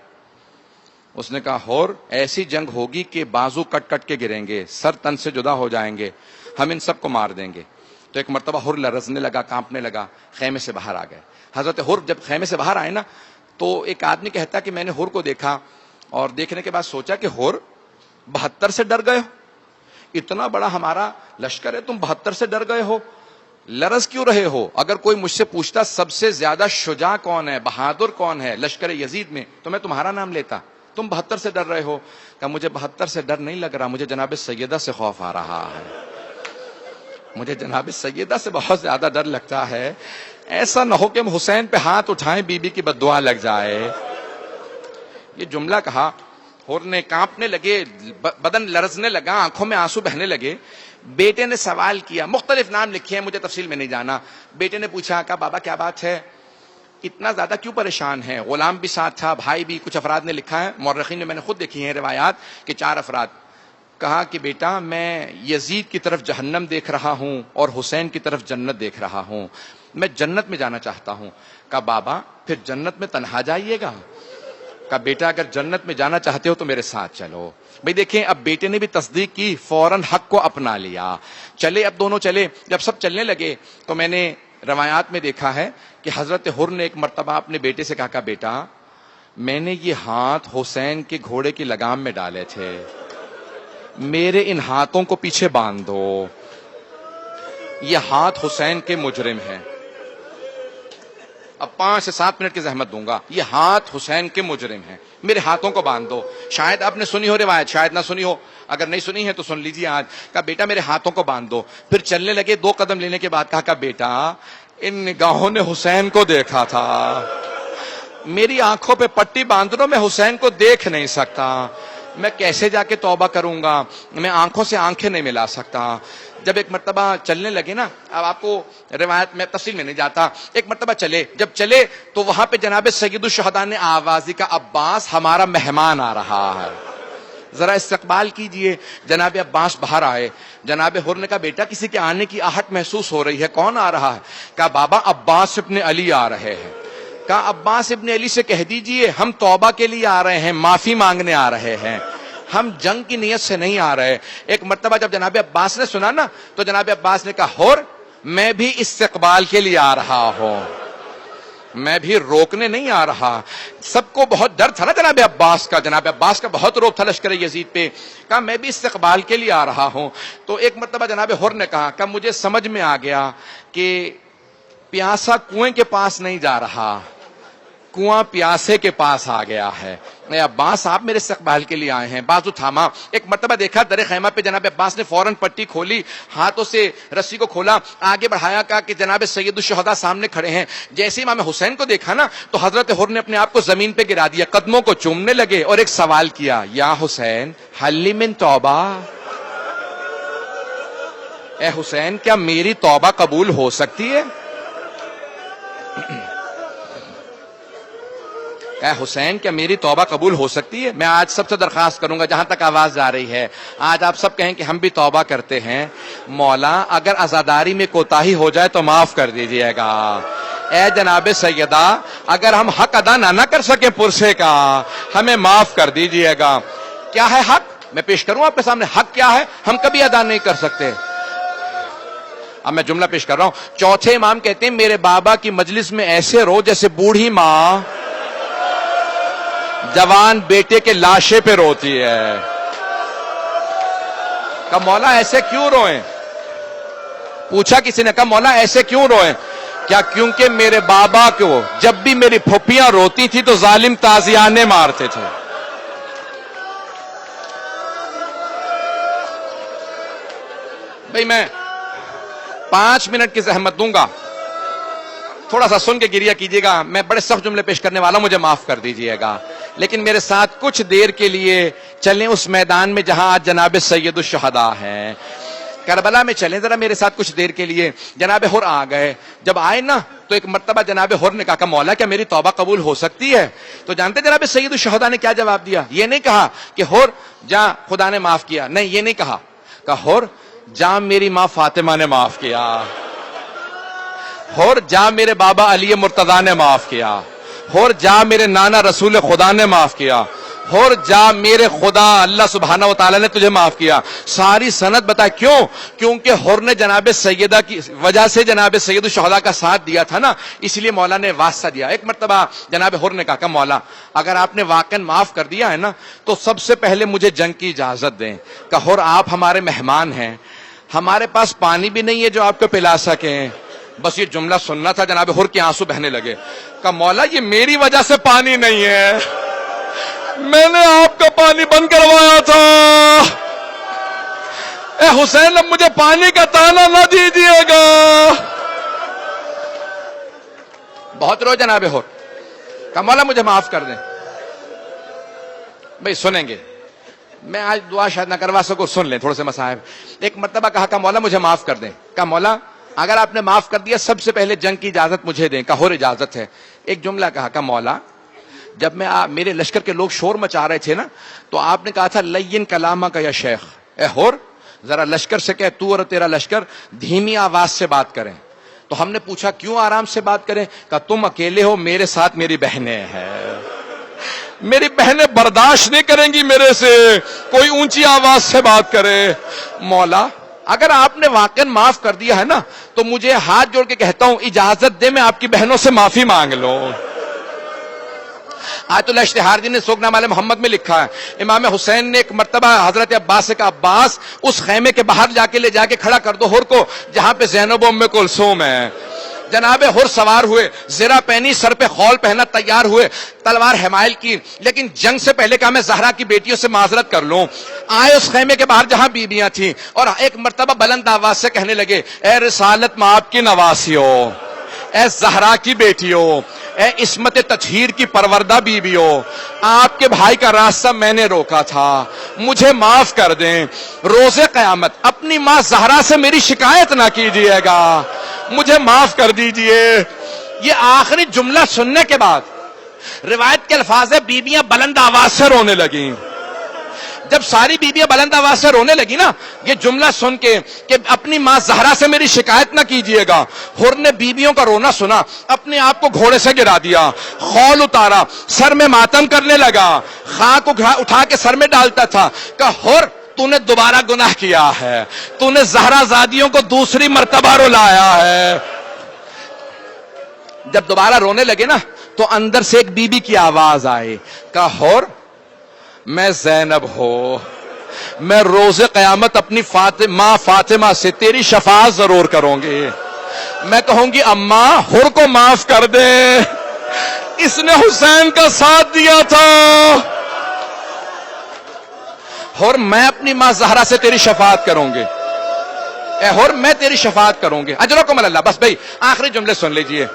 اس نے کہا ہور ایسی جنگ ہوگی کہ بازو کٹ کٹ کے گریں گے, سر تن سے جدا ہو جائیں گے, ہم ان سب کو مار دیں گے. تو ایک مرتبہ ہور لرزنے لگا, کانپنے لگا, خیمے سے باہر آ گئے. حضرت ہور جب خیمے سے باہر آئے نا, تو ایک آدمی کہتا کہ میں نے ہور کو دیکھا, اور دیکھنے کے بعد سوچا کہ ہور 72 سے ڈر گئے ہو, اتنا بڑا ہمارا لشکر ہے, تم 72 سے ڈر گئے ہو, لرز کیوں رہے ہو؟ اگر کوئی مجھ سے پوچھتا سب سے زیادہ شجاع کون ہے, بہادر کون ہے لشکر یزید میں, تو میں تمہارا نام لیتا. تم 72 سے ڈر رہے ہو. کہ مجھے 72 سے ڈر نہیں لگ رہا, مجھے جناب سیدہ سے خوف آ رہا ہے, مجھے جناب سیدہ سے بہت زیادہ ڈر لگتا ہے. ایسا نہ ہو کہ ہم حسین پہ ہاتھ اٹھائیں, بی بی کی بد دعا لگ جائے. یہ جملہ کہا, اور نے کانپنے لگے, بدن لرزنے لگا, آنکھوں میں آنسو بہنے لگے. بیٹے نے سوال کیا, مختلف نام لکھے ہیں, مجھے تفصیل میں نہیں جانا. بیٹے نے پوچھا کہ بابا کیا بات ہے, اتنا زیادہ کیوں پریشان ہے؟ غلام بھی ساتھ تھا, بھائی بھی. کچھ افراد نے لکھا ہے, مورخین نے, میں نے خود دیکھی ہیں روایات, کہ 4 افراد. کہا کہ بیٹا میں یزید کی طرف جہنم دیکھ رہا ہوں اور حسین کی طرف جنت دیکھ رہا ہوں, میں جنت میں جانا چاہتا ہوں. کہا بابا پھر جنت میں تنہا جائیے گا؟ کہا بیٹا اگر جنت میں جانا چاہتے ہو تو میرے ساتھ چلو. بھئی دیکھیں, اب بیٹے نے بھی تصدیق کی, فوراً حق کو اپنا لیا. چلے, اب دونوں چلے. جب سب چلنے لگے تو میں نے روایات میں دیکھا ہے کہ حضرت حر نے ایک مرتبہ اپنے بیٹے سے کہا کہ بیٹا میں نے یہ ہاتھ حسین کے گھوڑے کی لگام میں ڈالے تھے, میرے ان ہاتھوں کو پیچھے باندھ دو, یہ ہاتھ حسین کے مجرم ہیں. اب 5 سے 7 منٹ کی زحمت دوں گا, یہ ہاتھ حسین کے مجرم ہیں, میرے ہاتھوں کو باندھ دو. شاید آپ نے سنی ہو روایت, شاید نہ سنی ہو, اگر نہیں سنی ہے تو سن لیجیے آج. کہا بیٹا میرے ہاتھوں کو باندھ دو. پھر چلنے لگے, 2 قدم لینے کے بعد کہا کہ بیٹا ان نگاہوں نے حسین کو دیکھا تھا, میری آنکھوں پہ پٹی باندھ دو, میں حسین کو دیکھ نہیں سکتا, میں کیسے جا کے توبہ کروں گا, میں آنکھوں سے آنکھیں نہیں ملا سکتا. جب ایک مرتبہ چلنے لگے نا, اب آپ کو روایت میں تفصیل میں نہیں جاتا, ایک مرتبہ چلے, جب چلے تو وہاں پہ جناب سید الشہداء نے آواز دی کہ عباس ہمارا مہمان آ رہا ہے, ذرا استقبال کیجئے. جناب عباس باہر آئے. جناب حر نے کہا بیٹا کسی کے آنے کی آہٹ محسوس ہو رہی ہے, کون آ رہا ہے؟ کہا بابا عباس ابن علی آ رہے ہیں. کہا عباس ابن علی سے کہہ دیجئے ہم توبہ کے لیے آ رہے ہیں, معافی مانگنے آ رہے ہیں, ہم جنگ کی نیت سے نہیں آ رہے. ایک مرتبہ جب جناب عباس نے سنا نا, تو جناب عباس نے کہا حر میں بھی استقبال کے لیے آ رہا ہوں, میں بھی روکنے نہیں آ رہا. سب کو بہت ڈر تھا نا جناب عباس کا, جناب عباس کا بہت روب تھا لشکر یزید پہ. کہا میں بھی استقبال کے لیے آ رہا ہوں. تو ایک مرتبہ جناب حر نے کہا کہ مجھے سمجھ میں آ گیا کہ پیاسا کنویں کے پاس نہیں جا رہا, کنواں پیاسے کے پاس آ گیا ہے. عباس آپ میرے استقبال کے لیے آئے ہیں. بازو تھاما. ایک مرتبہ دیکھا در خیمہ پہ جناب عباس نے فوراً پٹی کھولی, ہاتھوں سے رسی کو کھولا, آگے بڑھایا, کہا کہ جناب سید الشہداء سامنے کھڑے ہیں. جیسے امام حسین کو دیکھا نا تو حضرت حر نے اپنے آپ کو زمین پہ گرا دیا, قدموں کو چومنے لگے اور ایک سوال کیا, یا حسین حل من توبہ, اے حسین کیا میری توبہ قبول ہو سکتی ہے؟ اے حسین کیا میری توبہ قبول ہو سکتی ہے؟ میں آج سب سے درخواست کروں گا, جہاں تک آواز جا رہی ہے, آج آپ سب کہیں کہ ہم بھی توبہ کرتے ہیں. مولا اگر عزاداری میں کوتاہی ہو جائے تو معاف کر دیجئے گا. اے جناب سیدہ اگر ہم حق ادا نہ کر سکیں پرسے کا, ہمیں معاف کر دیجئے گا. کیا ہے حق؟ میں پیش کروں آپ کے سامنے. حق کیا ہے ہم کبھی ادا نہیں کر سکتے. اب میں جملہ پیش کر رہا ہوں. چوتھے امام کہتے ہیں میرے بابا کی مجلس میں ایسے رو جیسے بوڑھی ماں جوان بیٹے کے لاشے پہ روتی ہے. کہا مولا ایسے کیوں روئیں؟ پوچھا کسی نے, کہا مولا ایسے کیوں روئیں؟ کیا کیونکہ میرے بابا کو جب بھی میری پھوپھیاں روتی تھی تو ظالم تازیانے مارتے تھے. بھئی میں 5 منٹ کی زحمت دوں گا, تھوڑا سا سن کے گریہ کیجیے گا. میں بڑے سخت جملے پیش کرنے والا ہوں, مجھے معاف کر دیجیے گا, لیکن میرے ساتھ کچھ دیر کے لیے چلیں اس میدان میں جہاں آج جناب سید الشہداء ہیں. کربلا میں چلیں ذرا میرے ساتھ کچھ دیر کے لیے. جناب حر آ گئے. جب آئے نا تو ایک مرتبہ جناب حر نے کہا کہ مولا کیا میری توبہ قبول ہو سکتی ہے؟ تو جانتے جناب سید الشہداء نے کیا جواب دیا؟ یہ نہیں کہا کہ حر جا خدا نے معاف کیا, نہیں یہ نہیں کہا. کہا حر جا میری ماں فاطمہ نے معاف کیا, حر جا میرے بابا علی مرتضیٰ نے معاف کیا, حر جا میرے نانا رسول خدا نے معاف کیا, حر جا میرے خدا اللہ سبحانہ و تعالی نے تجھے معاف کیا. ساری سند بتا کیوں؟ کیونکہ حر نے جناب سیدہ کی وجہ سے جناب سید الشہداء کا ساتھ دیا تھا نا, اس لیے مولا نے واسطہ دیا. ایک مرتبہ جناب حر نے کہا کہ مولا اگر آپ نے واقعا معاف کر دیا ہے نا تو سب سے پہلے مجھے جنگ کی اجازت دیں. کہ حر آپ ہمارے مہمان ہیں, ہمارے پاس پانی بھی نہیں ہے جو آپ کو پلا سکیں. بس یہ جملہ سننا تھا, جناب حر کے آنسو بہنے لگے. کہ مولا یہ میری وجہ سے پانی نہیں ہے, میں نے آپ کا پانی بند کروایا تھا. اے حسین اب مجھے پانی کا تانا نہ دیجیے گا. بہت رو جناب حر. کہ مولا مجھے معاف کر دیں. بھئی سنیں گے, میں آج دعا شاید نہ کروا سکوں, سن لیں تھوڑے سے مصائب. ایک مرتبہ کہا کہ مولا مجھے معاف کر دیں. کہا مولا اگر آپ نے معاف کر دیا سب سے پہلے جنگ کی اجازت مجھے دیں. کہا حر اجازت ہے. ایک جملہ کہا کہ مولا جب میں میرے لشکر کے لوگ شور مچا رہے تھے نا تو آپ نے کہا تھا لین کلامہ کا یا شیخ, اے حر ذرا لشکر سے کہ تو اور تیرا لشکر دھیمی آواز سے بات کریں. تو ہم نے پوچھا کیوں آرام سے بات کریں؟ کہا تم اکیلے ہو, میرے ساتھ میری بہنیں ہیں, میری بہنیں برداشت نہیں کریں گی میرے سے کوئی اونچی آواز سے بات کرے. مولا اگر آپ نے واقعا معاف کر دیا ہے نا تو مجھے ہاتھ جوڑ کے کہتا ہوں اجازت دے میں آپ کی بہنوں سے معافی مانگ لوں. آیت اللہ اشتہار جی نے سوگنامہ علی محمد میں لکھا ہے, امام حسین نے ایک مرتبہ حضرت عباس سے کہا عباس اس خیمے کے باہر لے جا کے کھڑا کر دو حر کو جہاں پہ زینب و ام کلثوم ہے. جناب حر سوار ہوئے, زرہ پہنی, سر پہ خول پہنا, تیار ہوئے, تلوار حمائل کی, لیکن جنگ سے پہلے کہا میں زہرا کی بیٹیوں سے معذرت کر لوں. آئے اس خیمے کے باہر جہاں بیویاں تھیں اور ایک مرتبہ بلند آواز سے کہنے لگے اے رسالت مآب کی نواسیوں, اے زہرا کی بیٹیوں, اے عصمت تطہیر کی پروردہ بیویوں, آپ کے بھائی کا راستہ میں نے روکا تھا, مجھے معاف کر دیں. روز قیامت اپنی ماں زہرا سے میری شکایت نہ کیجیے گا, مجھے معاف کر دیجئے. یہ آخری جملہ سننے کے بعد روایت کے الفاظ ہے بیویاں بلند آواز سے رونے لگیں. جب ساری بیویاں بلند آواز سے رونے لگی نا یہ جملہ سن کے کہ اپنی ماں زہرا سے میری شکایت نہ کیجیے گا, حر نے بیویوں کا رونا سنا, اپنے آپ کو گھوڑے سے گرا دیا, خول اتارا, سر میں ماتم کرنے لگا, خاک اٹھا کے سر میں ڈالتا تھا. کہ حر تو نے دوبارہ گناہ کیا ہے, تو نے زہرا زادیوں کو دوسری مرتبہ رلایا ہے. جب دوبارہ رونے لگے نا تو اندر سے ایک بیوی کی آواز آئی. کہ حر میں زینب ہو, میں روز قیامت اپنی ماں فاطمہ سے تیری شفاعت ضرور کروں گی. میں کہوں گی اماں حر کو معاف کر دے, اس نے حسین کا ساتھ دیا تھا. اور میں اپنی ماں زہرا سے تیری شفاعت کروں گے. اور میں تیری شفاعت کروں گے. اجرکم اللہ. بس بھائی آخری جملے سن لیجئے.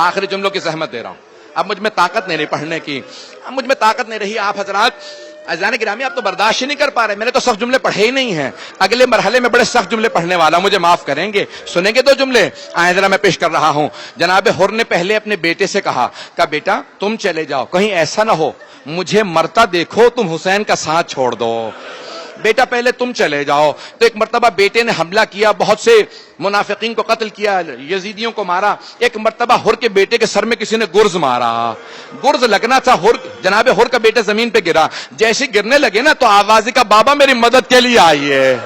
آخری جملوں کی زحمت دے رہا ہوں. اب مجھ میں طاقت نہیں رہی پڑھنے کی. اب مجھ میں طاقت نہیں رہی. آپ حضرات عزیزان گرامی آپ تو برداشت ہی نہیں کر پا رہے. میں نے تو سخت جملے پڑھے ہی نہیں ہیں. اگلے مرحلے میں بڑے سخت جملے پڑھنے والا ہوں. مجھے معاف کریں گے. سنیں گے 2 جملے. آئیں ذرا میں پیش کر رہا ہوں. جناب حر نے پہلے اپنے بیٹے سے کہا بیٹا تم چلے جاؤ, کہیں ایسا نہ ہو مجھے مرتا دیکھو تم حسین کا ساتھ چھوڑ دو. بیٹا پہلے تم چلے جاؤ. تو ایک مرتبہ بیٹے نے حملہ کیا, بہت سے منافقین کو قتل کیا, یزیدیوں کو مارا. ایک مرتبہ حر کے بیٹے کے سر میں کسی نے گرز مارا. گرز لگنا تھا. جناب حر کا بیٹا زمین پہ گرا. جیسے گرنے لگے نا تو آوازی کا بابا میری مدد کے لیے آئیے,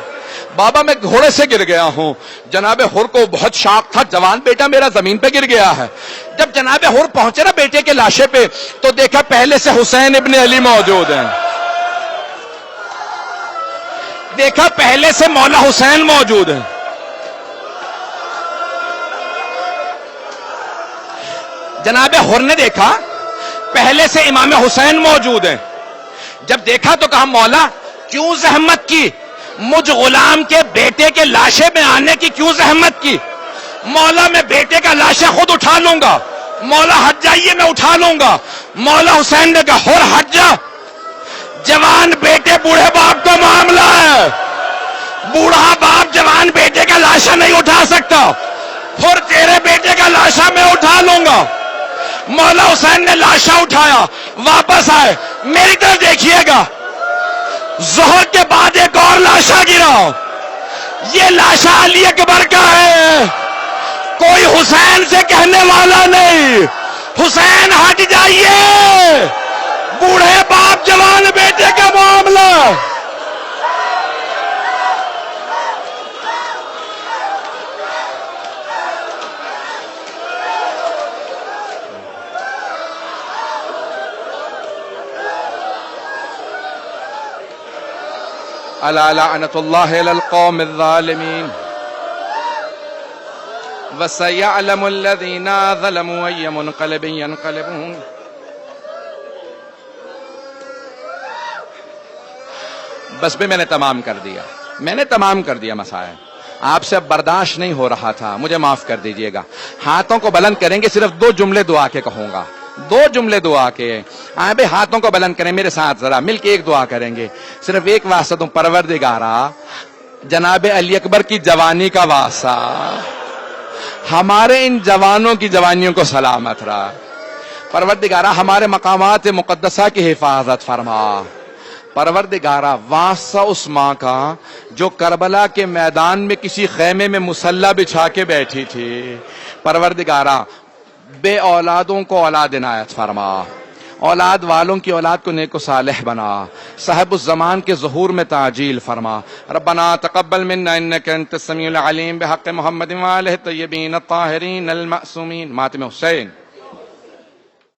بابا میں گھوڑے سے گر گیا ہوں. جناب حر کو بہت شوق تھا, جوان بیٹا میرا زمین پہ گر گیا ہے. جب جناب حر پہنچے نا بیٹے کے لاشے پہ تو دیکھا پہلے سے حسین ابن علی موجود ہیں. دیکھا پہلے سے مولا حسین موجود ہیں. جناب حر نے دیکھا پہلے سے امام حسین موجود ہیں. جب دیکھا تو کہا مولا کیوں زحمت کی, مجھ غلام کے بیٹے کے لاشے میں آنے کی کیوں زحمت کی. مولا میں بیٹے کا لاشا خود اٹھا لوں گا. مولا ہٹ جائیے میں اٹھا لوں گا. مولا حسین نے کہا حر ہٹ جا, جوان بیٹے بوڑھے باپ کا معاملہ ہے. بوڑھا باپ جوان بیٹے کا لاشا نہیں اٹھا سکتا. حر تیرے بیٹے کا لاشا میں اٹھا لوں گا. مولا حسین نے لاشا اٹھایا, واپس آئے. میری طرف دیکھیے گا, ظہر کے بعد ایک اور لاشا گرا. یہ لاشا علی اکبر کا ہے, کوئی حسین سے کہنے والا نہیں. حسین ہٹ جائیے, بوڑھے باپ جوان بیٹے کا معاملہ. الا لعنت اللہ علی القوم الظالمین وسيعلم الذين ظلموا أي منقلب ينقلبون. بس بھی میں نے تمام کر دیا مسائل. آپ سے اب برداشت نہیں ہو رہا تھا, مجھے معاف کر دیجئے گا. ہاتھوں کو بلند کریں گے, صرف 2 جملے دعا کے کہوں گا. 2 جملے دعا کے. آئے بھائی ہاتھوں کو بلند کریں میرے ساتھ, ذرا مل کے ایک دعا کریں گے. صرف ایک واسطہ تم پروردگارا, جناب علی اکبر کی جوانی کا واسطہ, ہمارے ان جوانوں کی جوانیوں کو سلامت رہا. پروردگارا ہمارے مقامات مقدسہ کی حفاظت فرما. پروردگارا واسطہ اس ماں کا جو کربلا کے میدان میں کسی خیمے میں مسلح بچھا کے بیٹھی تھی. پروردگارا بے اولادوں کو اولاد عنایت فرما, اولاد والوں کی اولاد کو نیک و صالح بنا, صاحب الزمان کے ظہور میں تعجیل فرما. ربنا تقبل منا انك انت السميع العليم بحق محمد وآلہ الطیبین الطاہرین المعصومین. ماتم حسین.